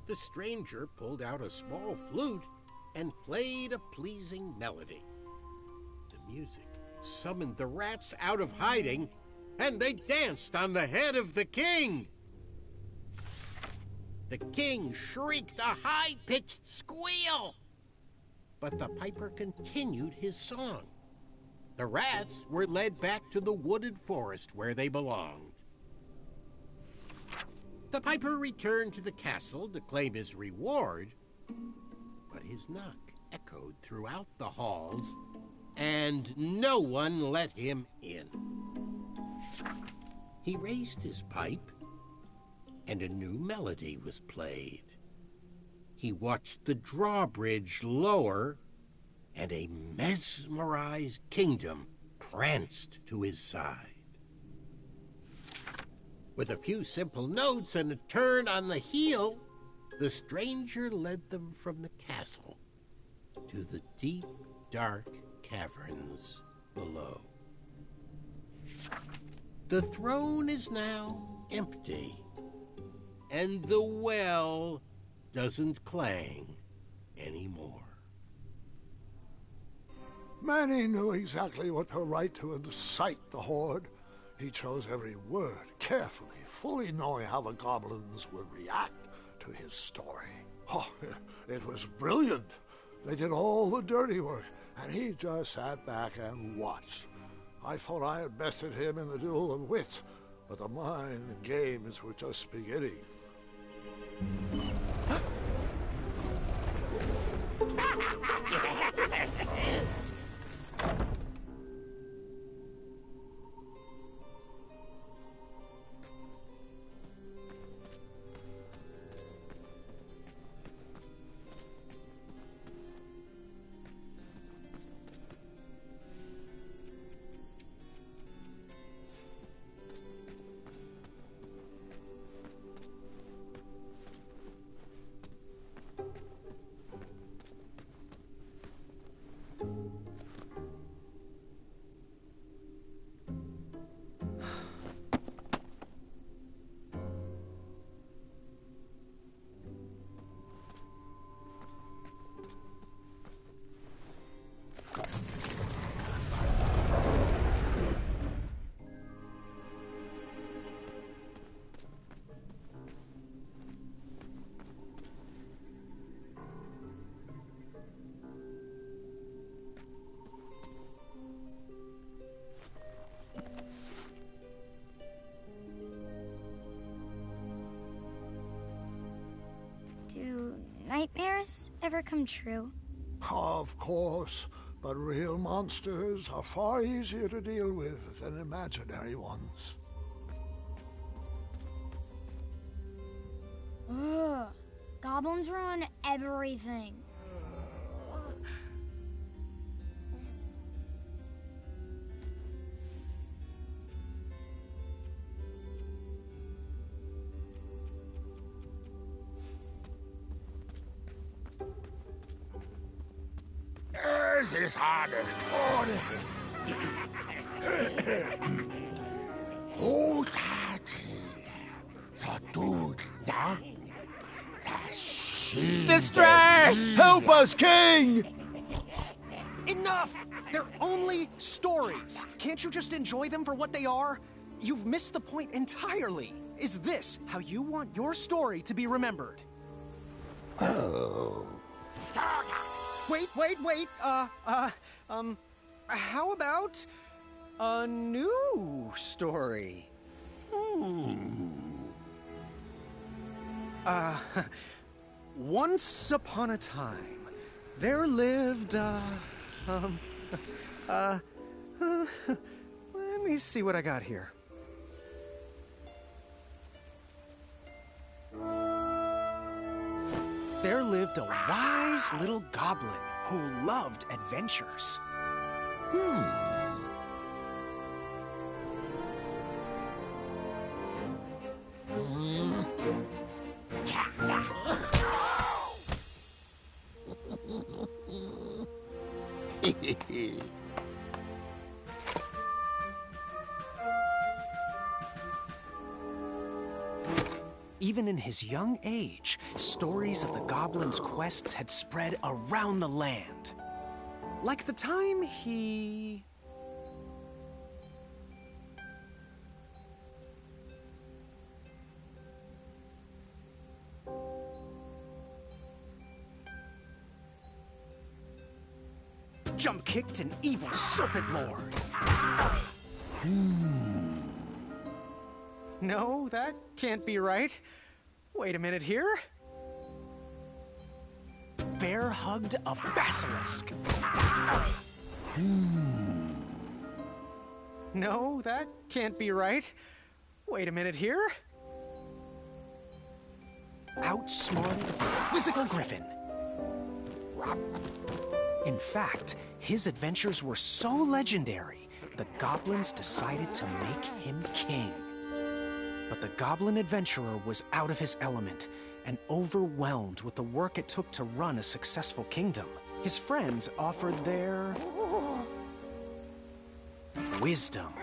The stranger pulled out a small flute and played a pleasing melody. The music summoned the rats out of hiding, and they danced on the head of the king. The king shrieked a high-pitched squeal, but the piper continued his song. The rats were led back to the wooded forest where they belonged. The piper returned to the castle to claim his reward, but his knock echoed throughout the halls, and no one let him in. He raised his pipe, and a new melody was played. He watched the drawbridge lower, and a mesmerized kingdom pranced to his side. With a few simple notes and a turn on the heel, the stranger led them from the castle to the deep, dark caverns below. The throne is now empty, and the well doesn't clang anymore. Manny knew exactly what to write to incite the horde. He chose every word carefully, fully knowing how the goblins would react to his story. Oh, it was brilliant. They did all the dirty work, and he just sat back and watched. I thought I had bested him in the duel of wits, but the mind games were just beginning. Do nightmares ever come true? Of course, but real monsters are far easier to deal with than imaginary ones. Ugh. Goblins ruin everything. His hardest order. Distress! Help us, King! Enough! They're only stories. Can't you just enjoy them for what they are? You've missed the point entirely. Is this how you want your story to be remembered? Oh. Wait. How about a new story? Once upon a time, there lived, let me see what I got here. there lived a wise little goblin who loved adventures. Even in his young age, stories of the goblin's quests had spread around the land. Like the time he... jump-kicked an evil serpent lord. No, that can't be right. Wait a minute here. Bear-hugged a basilisk. No, that can't be right. Wait a minute here. Outsmarted a quizzical griffin. In fact, his adventures were so legendary, the goblins decided to make him king. But the goblin adventurer was out of his element and overwhelmed with the work it took to run a successful kingdom. His friends offered their... wisdom.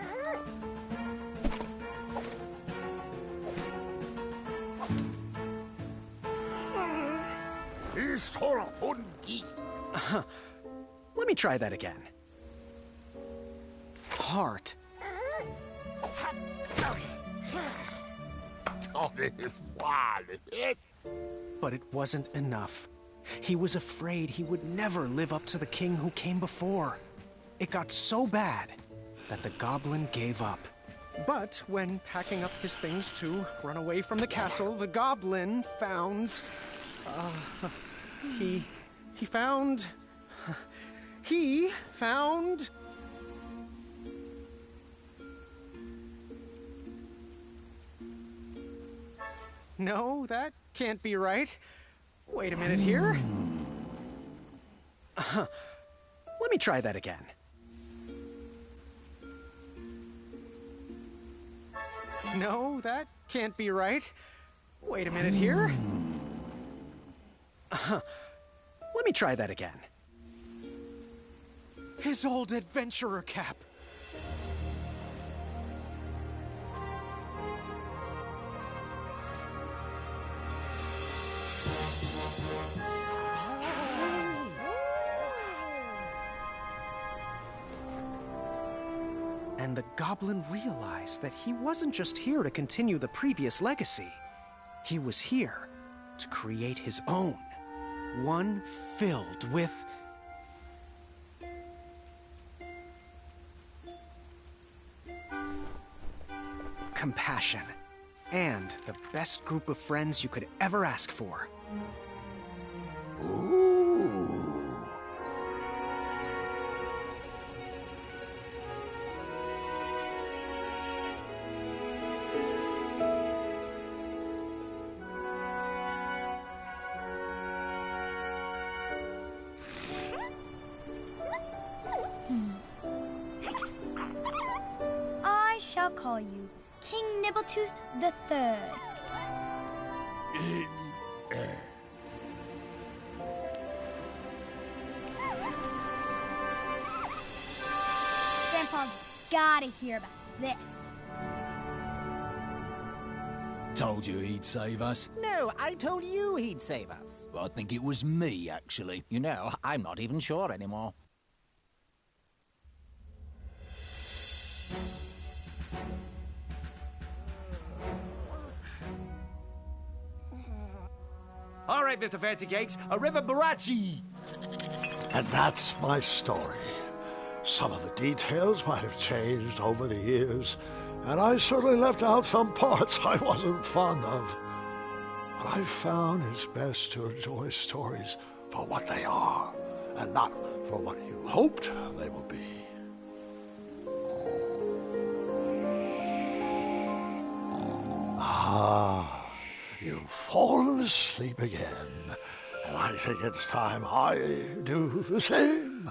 Let me try that again. Heart. But it wasn't enough. He was afraid he would never live up to the king who came before. It got so bad that the goblin gave up. But when packing up his things to run away from the castle, the goblin found... He found... No, that can't be right. Wait a minute here. Let me try that again. No, that can't be right. Wait a minute here. Let me try that again. His old adventurer cap. And the goblin realized that he wasn't just here to continue the previous legacy. He was here to create his own. One filled with... compassion. And the best group of friends you could ever ask for. Ooh. I shall call you King Nibbletooth the Third. Grandpa's gotta hear about this. Told you he'd save us. No, I told you he'd save us. I think it was me, actually. You know, I'm not even sure anymore. All right, Mr. Fancy Cakes, a river barachi. And that's my story. Some of the details might have changed over the years, and I certainly left out some parts I wasn't fond of. But I found it's best to enjoy stories for what they are, and not for what you hoped they would be. Ah, you've fallen asleep again, And I think it's time I do the same.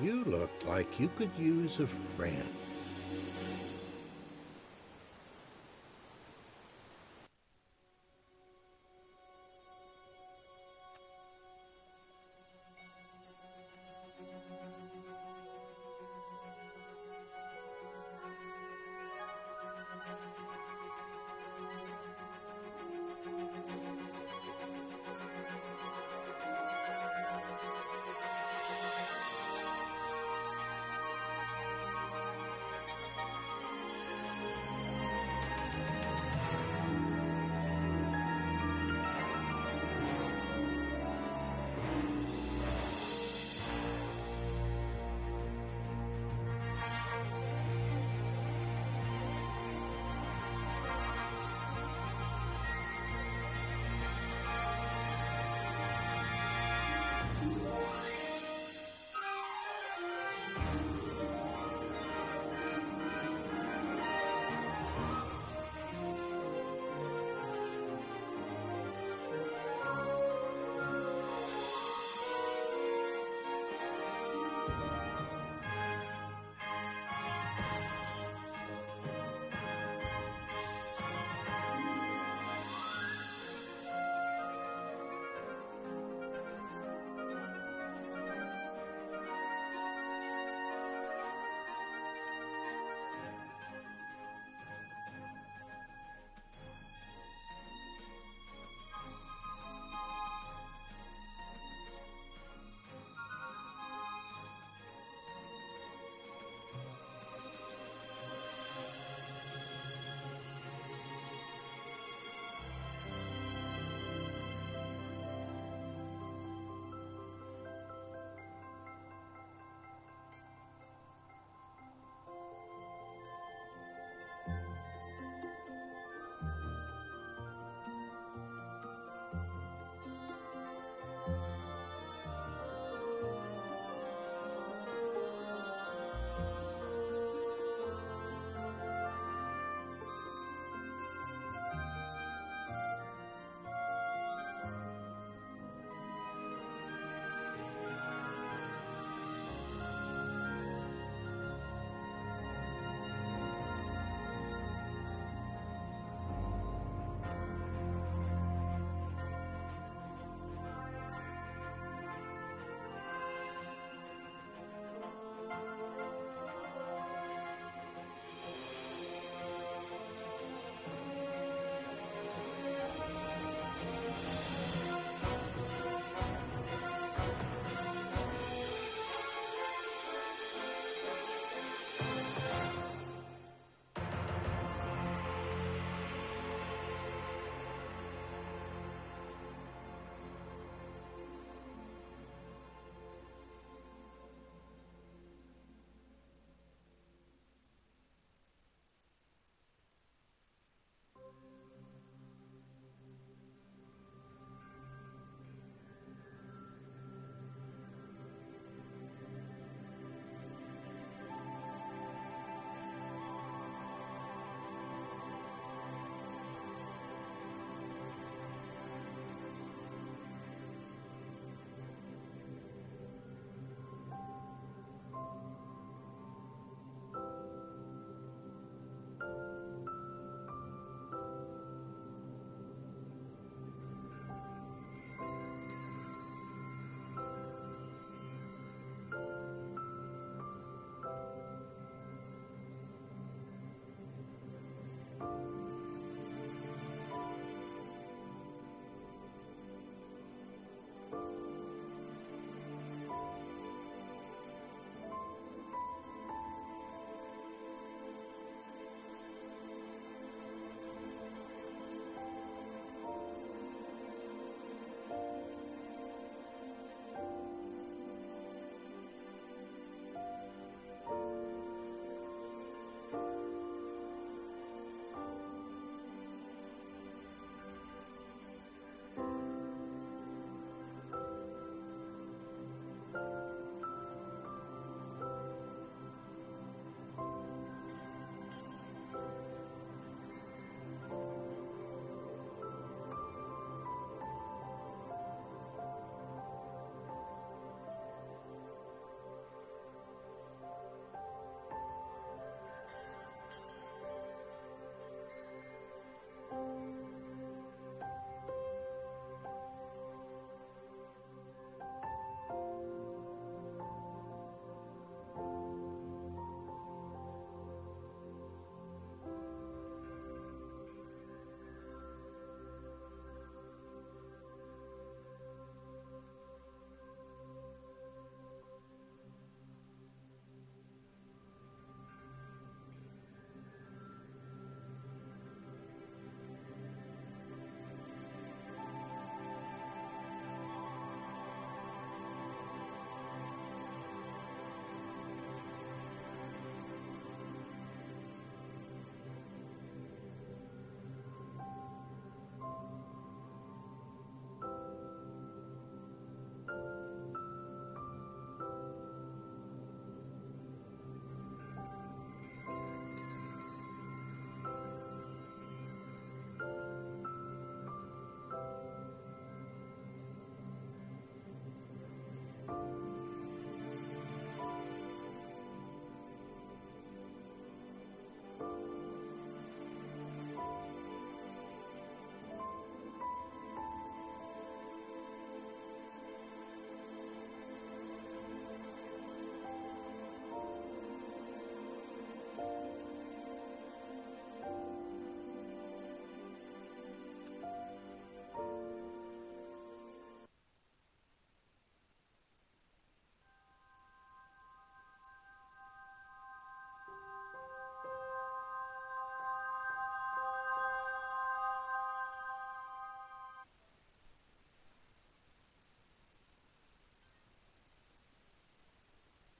You look like you could use a friend.